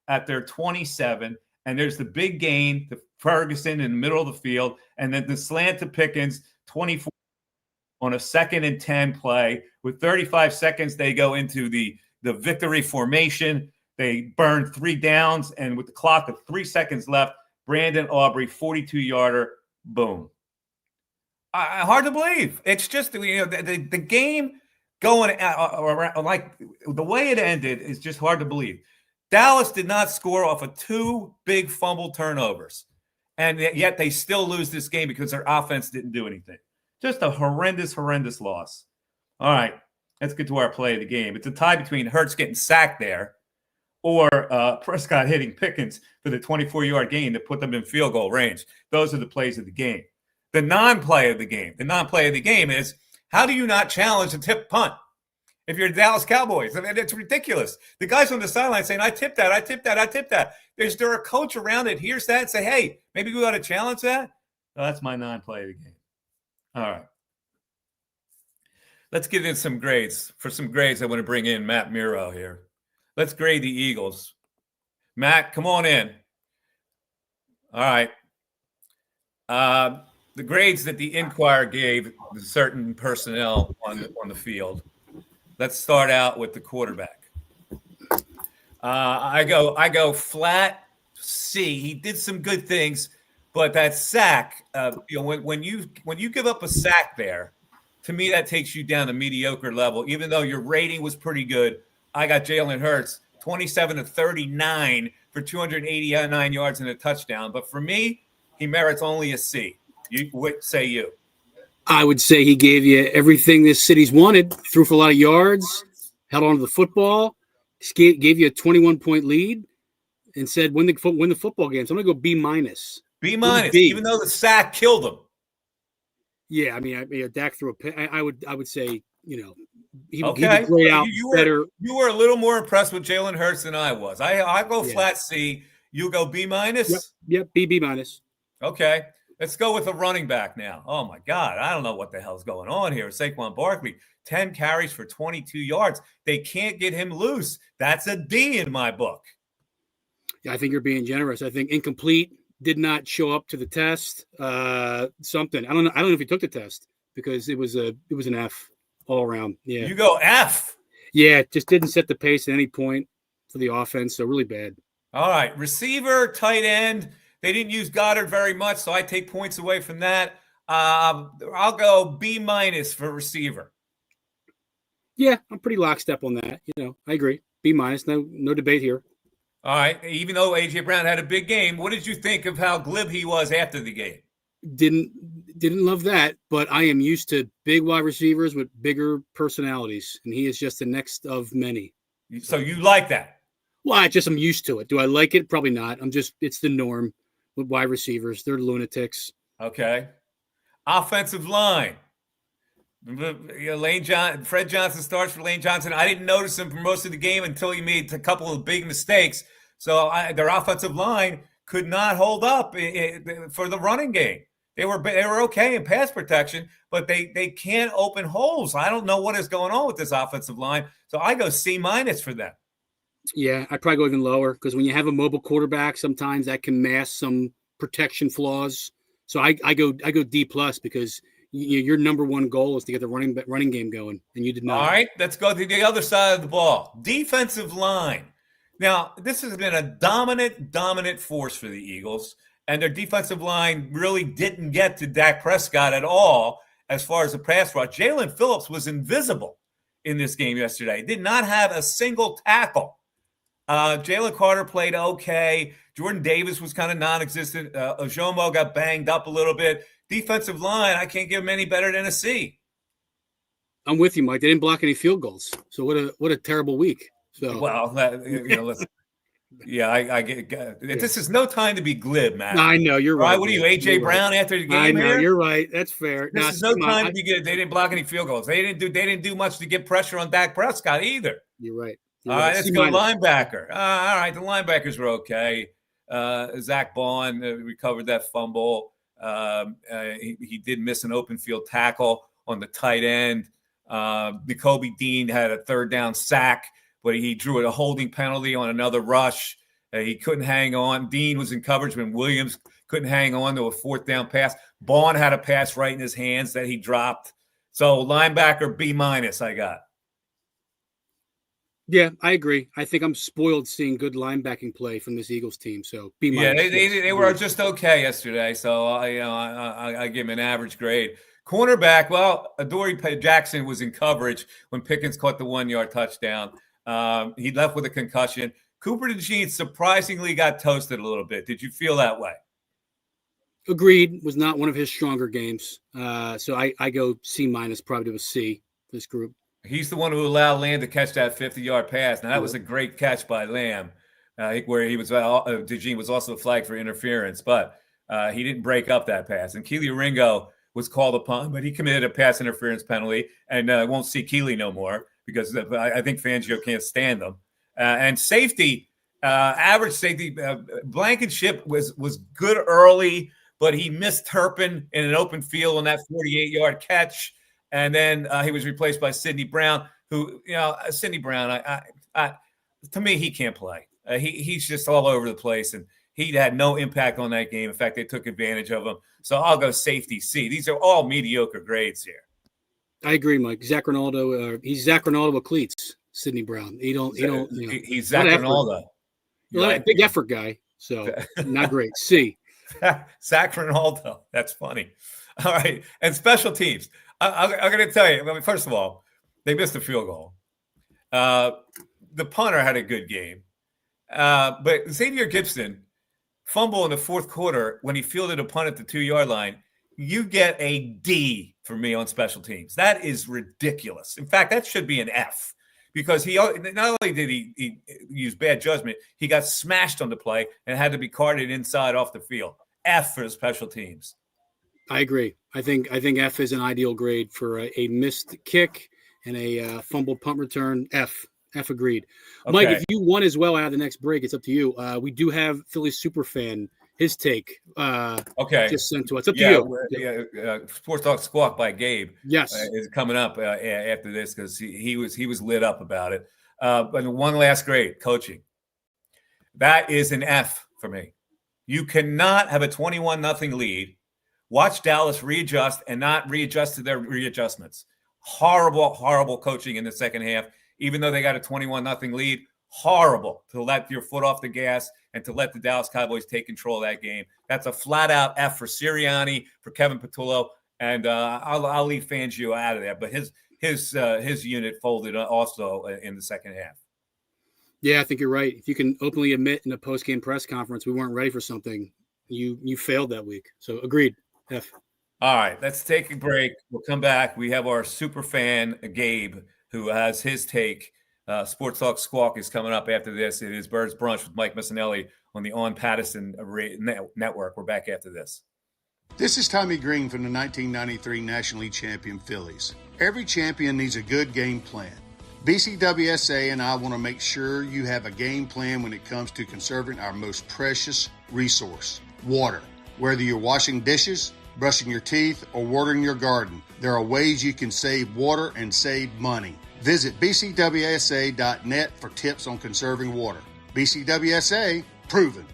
at their 27, and there's the big gain to Ferguson in the middle of the field, and then the slant to Pickens, 24 on a 2nd and 10 play. With 35 seconds, they go into the victory formation. They burn 3 downs, and with the clock of 3 seconds left, Brandon Aubrey, 42-yarder, boom. Hard to believe. It's just, the game going around, like the way it ended is just hard to believe. Dallas did not score off of 2 big fumble turnovers, and yet they still lose this game because their offense didn't do anything. Just a horrendous loss. All right, let's get to our play of the game. It's a tie between Hurts getting sacked there or Prescott hitting Pickens for the 24-yard gain to put them in field goal range. Those are the plays of the game. The non-play of the game is, how do you not challenge a tip punt if you're the Dallas Cowboys? I mean, it's ridiculous. The guys on the sideline saying, I tipped that. Is there a coach around that hears that and say, hey, maybe we ought to challenge that? Well, that's my non-play of the game. All right. Let's get in some grades. For some grades, I want to bring in Matt Miro here. Let's grade the Eagles. Matt, come on in. All right. The grades that the Inquirer gave certain personnel on the field. Let's start out with the quarterback. I go flat C. He did some good things, but that sack, when you give up a sack there, to me that takes you down to mediocre level. Even though your rating was pretty good, I got Jalen Hurts 27 of 39 for 289 yards and a touchdown. But for me, he merits only a C. What say you? I would say he gave you everything this city's wanted. Threw for a lot of yards, held on to the football, gave you a 21-point lead, and said win the football game. So I'm going to go B-. B-, even though the sack killed him. Yeah, I mean, Dak threw a pick. I would say, he would play out better. You were a little more impressed with Jalen Hurts than I was. I go flat C. You go B-. Yep, B-. Okay. Let's go with a running back now. Oh, my God. I don't know what the hell's going on here. Saquon Barkley, 10 carries for 22 yards. They can't get him loose. That's a D in my book. Yeah, I think you're being generous. I think incomplete, did not show up to the test. Something. I don't know if he took the test because it was an F all around. Yeah. You go F. Yeah, just didn't set the pace at any point for the offense. So really bad. All right. Receiver, tight end. They didn't use Goddard very much, so I take points away from that. I'll go B- for receiver. Yeah, I'm pretty lockstep on that. I agree. B-. No debate here. All right. Even though A.J. Brown had a big game, what did you think of how glib he was after the game? Didn't love that, but I am used to big wide receivers with bigger personalities, and he is just the next of many. So you like that? Well, I'm used to it. Do I like it? Probably not. It's the norm with wide receivers. They're lunatics. Okay. Offensive line. Fred Johnson starts for Lane Johnson. I didn't notice him for most of the game until he made a couple of big mistakes. So their offensive line could not hold up for the running game. They were okay in pass protection, but they can't open holes. I don't know what is going on with this offensive line. So I go C- for them. Yeah, I'd probably go even lower because when you have a mobile quarterback, sometimes that can mask some protection flaws. So I go D+ because your number one goal is to get the running game going, and you did not. All right, let's go to the other side of the ball. Defensive line. Now, this has been a dominant force for the Eagles, and their defensive line really didn't get to Dak Prescott at all as far as the pass rush. Jalen Phillips was invisible in this game yesterday. Did not have a single tackle. Jalen Carter played okay. Jordan Davis was kind of non-existent. Ojomo got banged up a little bit. Defensive line, I can't give him any better than a C. I'm with you, Mike. They didn't block any field goals. So what a terrible week. So Well, let's. Yeah, I get. This is no time to be glib, Matt. I know you're right. What are you, AJ Brown, right. after the game? I know here? you're right. That's fair. This is no time to be good. They didn't block any field goals. They didn't do much to get pressure on Dak Prescott either. You're right. All right, let's go linebacker. All right, the linebackers were okay. Zach Bond recovered that fumble. He did miss an open field tackle on the tight end. N'Kobe Dean had a third down sack, but he drew a holding penalty on another rush. He couldn't hang on. Dean was in coverage when Williams couldn't hang on to a fourth down pass. Bond had a pass right in his hands that he dropped. So linebacker B- I got. Yeah, I agree. I think I'm spoiled seeing good linebacking play from this Eagles team. So B-. Yeah, they were just okay yesterday. So I give him an average grade. Cornerback, well, Adoree Jackson was in coverage when Pickens caught the 1-yard touchdown. He left with a concussion. Cooper DeJean surprisingly got toasted a little bit. Did you feel that way? Agreed. Was not one of his stronger games. So I go C- probably to a C, this group. He's the one who allowed Lamb to catch that 50-yard pass. Now, that was a great catch by Lamb, where he was DeJean was also flagged for interference, but he didn't break up that pass. And Keely Ringo was called upon, but he committed a pass interference penalty, and won't see Keely no more because I think Fangio can't stand them. And safety, average safety, Blankenship was good early, but he missed Turpin in an open field on that 48-yard catch. And then he was replaced by Sidney Brown, who, Sidney Brown, to me, he can't play. He's just all over the place, and he had no impact on that game. In fact, they took advantage of him. So I'll go safety C. These are all mediocre grades here. I agree, Mike. Zach Ronaldo, he's Zach Ronaldo with cleats. Sidney Brown. He's Zach Ronaldo. Big effort guy. So not great. C. Zach Ronaldo. That's funny. All right, and special teams. I'm going to tell you, first of all, they missed a field goal. The punter had a good game. But Xavier Gibson fumble in the fourth quarter when he fielded a punt at the 2-yard line. You get a D for me on special teams. That is ridiculous. In fact, that should be an F because not only did he use bad judgment, he got smashed on the play and had to be carted inside off the field. F for the special teams. I agree. I think F is an ideal grade for a missed kick and a fumbled punt return. F agreed. Okay. Mike, if you want as well out of the next break, it's up to you. We do have Philly superfan, his take. Just sent to us. It's up to you. Yeah. Sports Talk Squawk by Gabe. Yes, is coming up after this because he was lit up about it. But one last grade, coaching. That is an F for me. You cannot have a 21-0 lead. Watch Dallas readjust and not readjust to their readjustments. Horrible coaching in the second half, even though they got a 21-0 lead. Horrible to let your foot off the gas and to let the Dallas Cowboys take control of that game. That's a flat-out F for Sirianni, for Kevin Patullo, and I'll leave Fangio out of there. But his unit folded also in the second half. Yeah, I think you're right. If you can openly admit in a post-game press conference we weren't ready for something, you failed that week. So agreed. F. All right, let's take a break. We'll come back. We have our super fan, Gabe, who has his take. Sports Talk Squawk is coming up after this. It is Birds Brunch with Mike Missanelli on the On Patterson Network. We're back after this. This is Tommy Green from the 1993 National League champion Phillies. Every champion needs a good game plan. BCWSA and I want to make sure you have a game plan when it comes to conserving our most precious resource, water. Whether you're washing dishes, brushing your teeth, or watering your garden, there are ways you can save water and save money. Visit bcwsa.net for tips on conserving water. BCWSA, proven.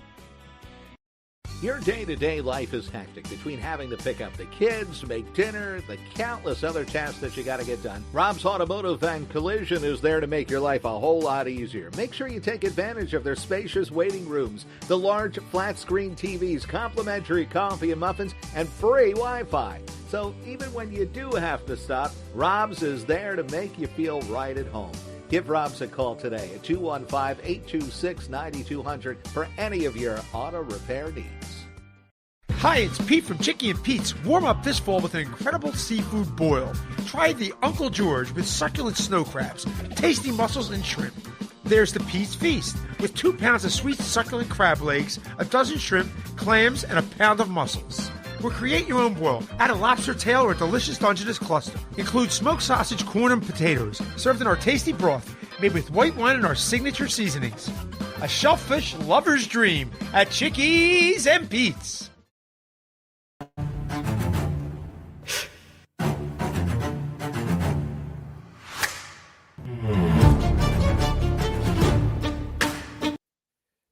Your day-to-day life is hectic between having to pick up the kids, make dinner, the countless other tasks that you got to get done. Rob's Automotive and Collision is there to make your life a whole lot easier. Make sure you take advantage of their spacious waiting rooms, the large flat-screen TVs, complimentary coffee and muffins, and free Wi-Fi. So even when you do have to stop, Rob's is there to make you feel right at home. Give Rob's a call today at 215-826-9200 for any of your auto repair needs. Hi, it's Pete from Chicky and Pete's. Warm up this fall with an incredible seafood boil. Try the Uncle George with succulent snow crabs, tasty mussels, and shrimp. There's the Pete's Feast with 2 pounds of sweet succulent crab legs, a dozen shrimp, clams, and a pound of mussels. Or create your own boil. Add a lobster tail or a delicious Dungeness cluster. Include smoked sausage, corn, and potatoes, served in our tasty broth, made with white wine and our signature seasonings. A shellfish lover's dream at Chickies and Pete's.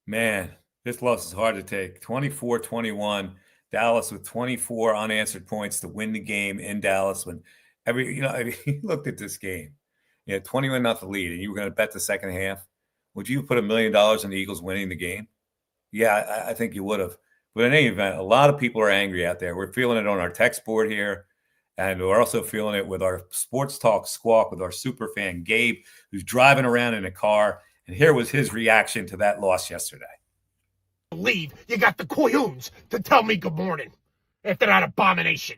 Man, this loss is hard to take. 24-21. Dallas with 24 unanswered points to win the game in Dallas. When you looked at this game, 21-0 lead, and you were going to bet the second half. Would you put $1 million on the Eagles winning the game? Yeah, I think you would have. But in any event, a lot of people are angry out there. We're feeling it on our text board here, and we're also feeling it with our Sports Talk Squawk with our super fan Gabe, who's driving around in a car. And here was his reaction to that loss yesterday. Believe you got the coyoons to tell me good morning after that abomination.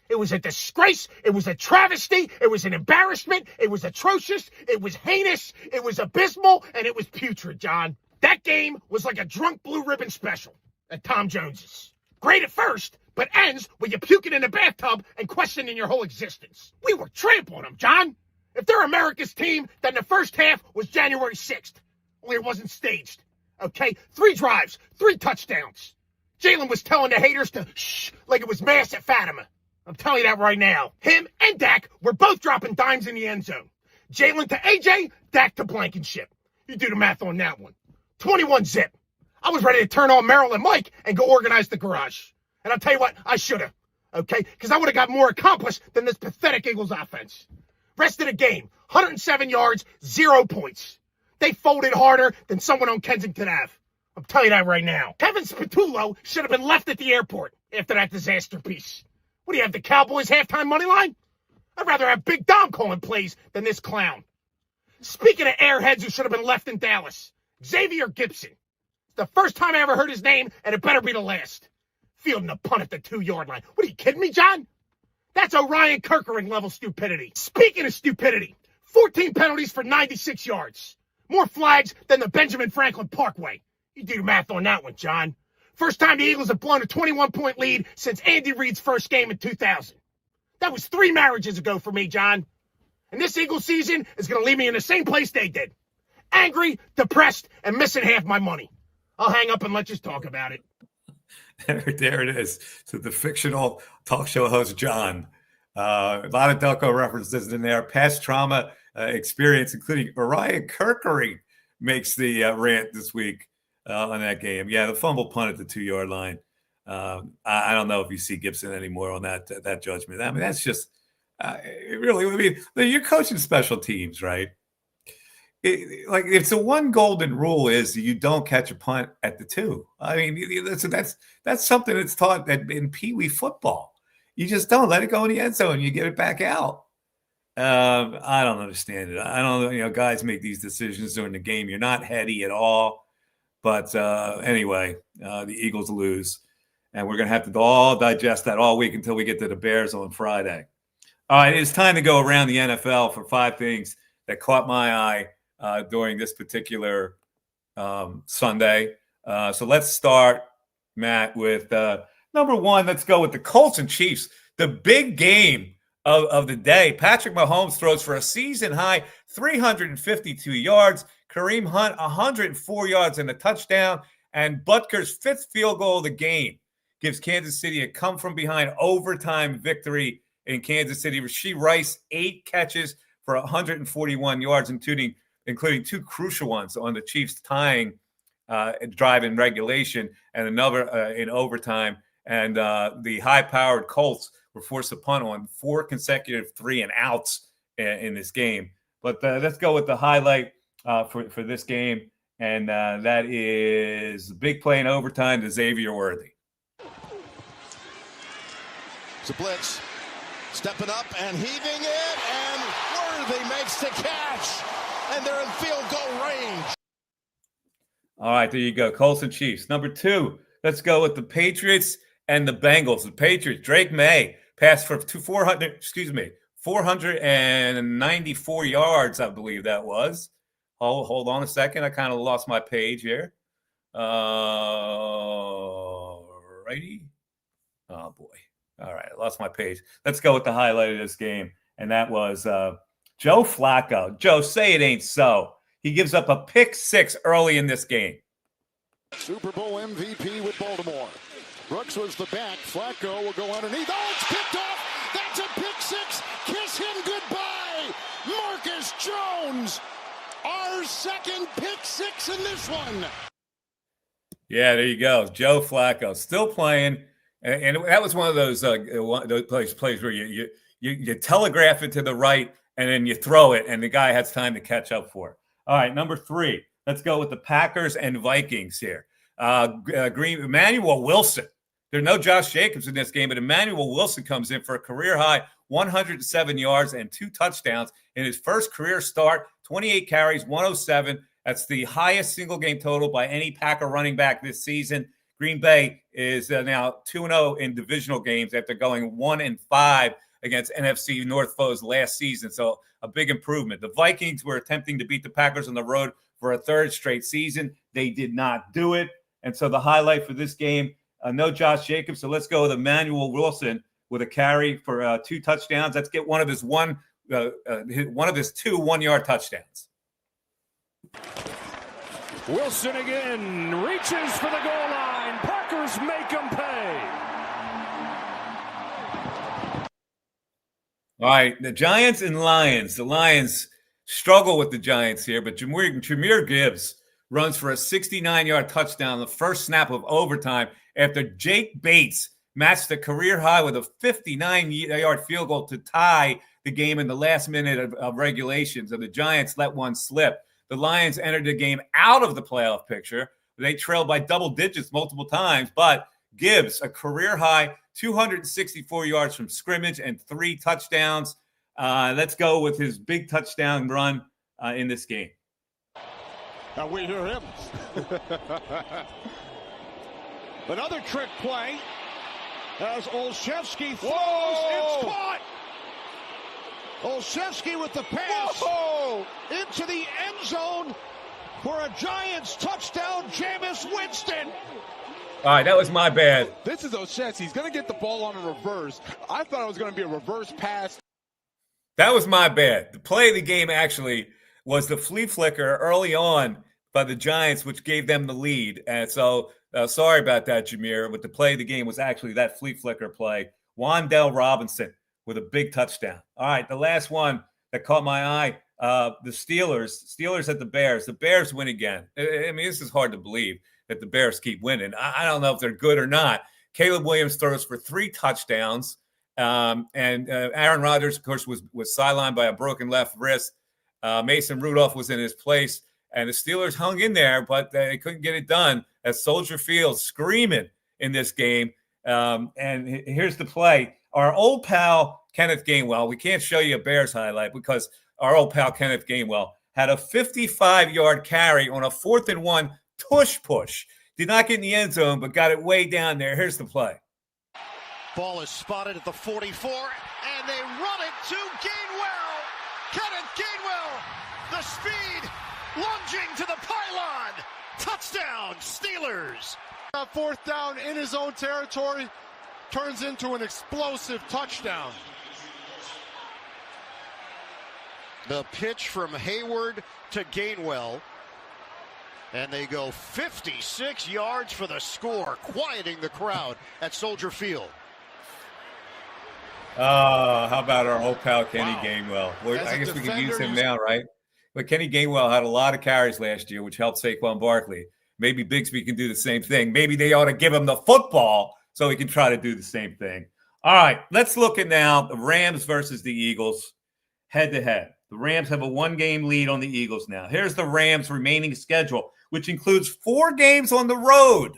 It was a disgrace. It was a travesty. It was an embarrassment. It was atrocious. It was heinous. It was abysmal. And it was putrid, John. That game was like a drunk blue ribbon special at Tom Jones's. Great at first, but ends with you puking in the bathtub and questioning your whole existence. We were trampling them, John. If they're America's team, then the first half was January 6th. Only it wasn't staged. Okay? 3 drives, 3 touchdowns. Jalen was telling the haters to shh like it was Mass at Fatima. I'm telling you that right now. Him and Dak were both dropping dimes in the end zone. Jalen to AJ, Dak to Blankenship. You do the math on that one. 21-zip. I was ready to turn on Merrill and Mike and go organize the garage. And I'll tell you what, I should have. Okay? Because I would have got more accomplished than this pathetic Eagles offense. Rest of the game, 107 yards, 0 points. They folded harder than someone on Kensington Ave. I'm telling you that right now. Kevin Spatullo should have been left at the airport after that disaster piece. What do you have, the Cowboys halftime money line? I'd rather have Big Dom calling plays than this clown. Speaking of airheads who should have been left in Dallas, Xavier Gipson. The first time I ever heard his name, and it better be the last. Fielding a punt at the 2-yard line. What, are you kidding me, John? That's Orion Kirkering level stupidity. Speaking of stupidity, 14 penalties for 96 yards. More flags than the Benjamin Franklin Parkway. You do the math on that one, John. First time the Eagles have blown a 21-point lead since Andy Reid's first game in 2000. That was 3 marriages ago for me, John. And this Eagles season is going to leave me in the same place they did. Angry, depressed, and missing half my money. I'll hang up and let you talk about it. There it is. So the fictional talk show host, John. A lot of Delco references in there. Past trauma experience, including Orion Kirkering, makes the rant this week on that game. Yeah, the fumble punt at the 2-yard line. I don't know if you see Gibson anymore on that judgment. I mean, that's just really. I mean, you're coaching special teams, right? It's the one golden rule is you don't catch a punt at the 2. I mean, that's something that's taught in Pee Wee football. You just don't let it go in the end zone. You get it back out. I don't understand it. I don't know. Guys make these decisions during the game. You're not heady at all. But anyway, the Eagles lose. And we're going to have to all digest that all week until we get to the Bears on Friday. All right, it's time to go around the NFL for 5 things that caught my eye during this particular Sunday. So let's start, Matt, with number 1. Let's go with the Colts and Chiefs. The big game of the day. Patrick Mahomes throws for a season-high 352 yards. Kareem Hunt, 104 yards and a touchdown. And Butker's 5th field goal of the game gives Kansas City a come-from-behind overtime victory in Kansas City. Rashee Rice, 8 catches for 141 yards, including 2 crucial ones on the Chiefs tying drive in regulation and another in overtime. And the high-powered Colts were forced to punt on 4 consecutive 3-and-outs in this game. But let's go with the highlight for this game, and that is the big play in overtime to Xavier Worthy. It's a blitz. Stepping up and heaving it, and Worthy makes the catch. and they're in field goal range. All right, there you go. Colts and Chiefs. Number 2, let's go with the Patriots and the Bengals. The Patriots, Drake May passed for 494 yards, I believe that was. Hold on a second. I kind of lost my page here. Righty. Oh, boy. All right, I lost my page. Let's go with the highlight of this game, and that was Joe Flacco. Joe, say it ain't so. He gives up a pick 6 early in this game. Super Bowl MVP with Baltimore. Brooks was the back. Flacco will go underneath. Oh, it's picked off. That's a pick 6. Kiss him goodbye. Marcus Jones. Our second pick 6 in this one. Yeah, there you go. Joe Flacco still playing. And that was one of those plays where you telegraph it to the right and then you throw it and the guy has time to catch up for it. All right, number 3. Let's go with the Packers and Vikings here. Emmanuel Wilson. There's no Josh Jacobs in this game, but Emmanuel Wilson comes in for a career-high 107 yards and 2 touchdowns in his first career start, 28 carries, 107. That's the highest single-game total by any Packer running back this season. Green Bay is now 2-0 in divisional games after going 1-5 against NFC North foes last season, so a big improvement. The Vikings were attempting to beat the Packers on the road for a 3rd straight season. They did not do it, and so the highlight for this game, no Josh Jacobs, so let's go with Emmanuel Wilson with a carry for 2 touchdowns. Let's get one of his 2 1-yard touchdowns. Wilson again reaches for the goal line. Packers make him pay. All right, the Giants and Lions. The Lions struggle with the Giants here, but Jahmyr Gibbs runs for a 69-yard touchdown the first snap of overtime after Jake Bates matched the career high with a 59-yard field goal to tie the game in the last minute of regulation. So the Giants let one slip. The Lions entered the game out of the playoff picture. They trailed by double digits multiple times, but Gibbs, a career-high 264 yards from scrimmage and 3 touchdowns. Let's go with his big touchdown run in this game. Now we hear him. Another trick play as Olszewski throws. It's caught. Olszewski with the pass into the end zone for a Giants touchdown. Jameis Winston. All right, that was my bad. This is Olszewski. He's going to get the ball on a reverse. I thought it was going to be a reverse pass. That was my bad. The play of the game actually was the flea flicker early on by the Giants, which gave them the lead. And so sorry about that, Jahmyr, but the play of the game was actually that flea flicker play. Wan'Dale Robinson with a big touchdown. All right, the last one that caught my eye, the Steelers at the Bears. The Bears win again. I mean, this is hard to believe that the Bears keep winning. I don't know if they're good or not. Caleb Williams throws for 3 touchdowns. And Aaron Rodgers, of course, was sidelined by a broken left wrist. Mason Rudolph was in his place. And the Steelers hung in there, but they couldn't get it done at Soldier Field, screaming in this game. And here's the play. Our old pal, Kenneth Gainwell, we can't show you a Bears highlight because our old pal, Kenneth Gainwell, had a 55-yard carry on a 4th and 1 push. Did not get in the end zone, but got it way down there. Here's the play. Ball is spotted at the 44, and they run it to Gainwell. Kenneth Gainwell, the speed, lunging to the pylon. Touchdown, Steelers. 4th down in his own territory turns into an explosive touchdown. The pitch from Hayward to Gainwell. And they go 56 yards for the score, quieting the crowd at Soldier Field. How about our old pal Kenny Gainwell? I guess we can use him now, right? But Kenny Gainwell had a lot of carries last year, which helped Saquon Barkley. Maybe Bigsby can do the same thing. Maybe they ought to give him the football so he can try to do the same thing. All right, let's look at now the Rams versus the Eagles head-to-head. The Rams have a 1-game lead on the Eagles now. Here's the Rams' remaining schedule, which includes 4 games on the road.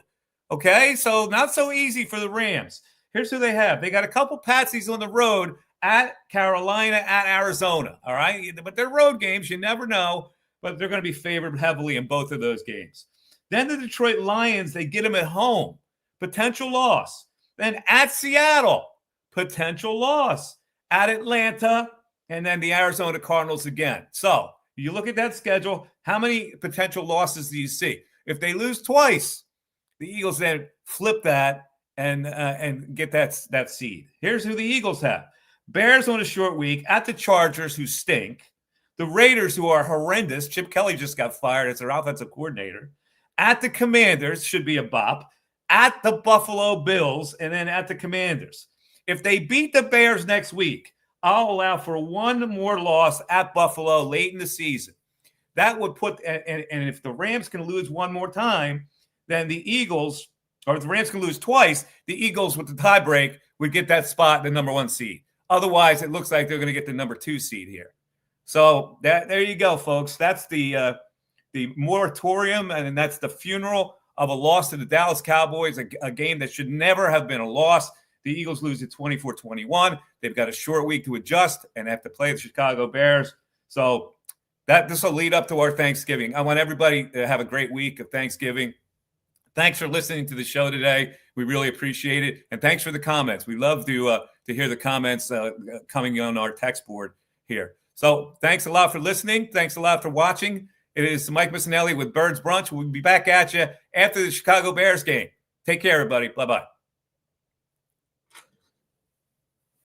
Okay, so not so easy for the Rams. Here's who they have. They got a couple patsies on the road at Carolina, at Arizona. All right, but they're road games. You never know. but they're going to be favored heavily in both of those games. Then the Detroit Lions, they get them at home, potential loss. Then at Seattle, potential loss. At Atlanta, and then the Arizona Cardinals again. So you look at that schedule, how many potential losses do you see? If they lose twice, the Eagles then flip that and get that seed. Here's who the Eagles have. Bears on a short week, at the Chargers, who stink. The Raiders, who are horrendous. Chip Kelly just got fired as their offensive coordinator. At the Commanders, should be a bop. At the Buffalo Bills, and then at the Commanders. If they beat the Bears next week, I'll allow for one more loss at Buffalo late in the season. That would put, and if the Rams can lose one more time, then the Eagles, or if the Rams can lose twice, the Eagles with the tiebreak would get that spot, the number 1 seed. Otherwise, it looks like they're going to get the number 2 seed here. So there you go, folks. That's the moratorium, and that's the funeral of a loss to the Dallas Cowboys, a game that should never have been a loss. The Eagles lose at 24-21. They've got a short week to adjust and have to play the Chicago Bears. So this will lead up to our Thanksgiving. I want everybody to have a great week of Thanksgiving. Thanks for listening to the show today. We really appreciate it. And thanks for the comments. We love to hear the comments coming on our text board here. So thanks a lot for listening. Thanks a lot for watching. It is Mike Missanelli with Birds Brunch. We'll be back at you after the Chicago Bears game. Take care, everybody. Bye-bye.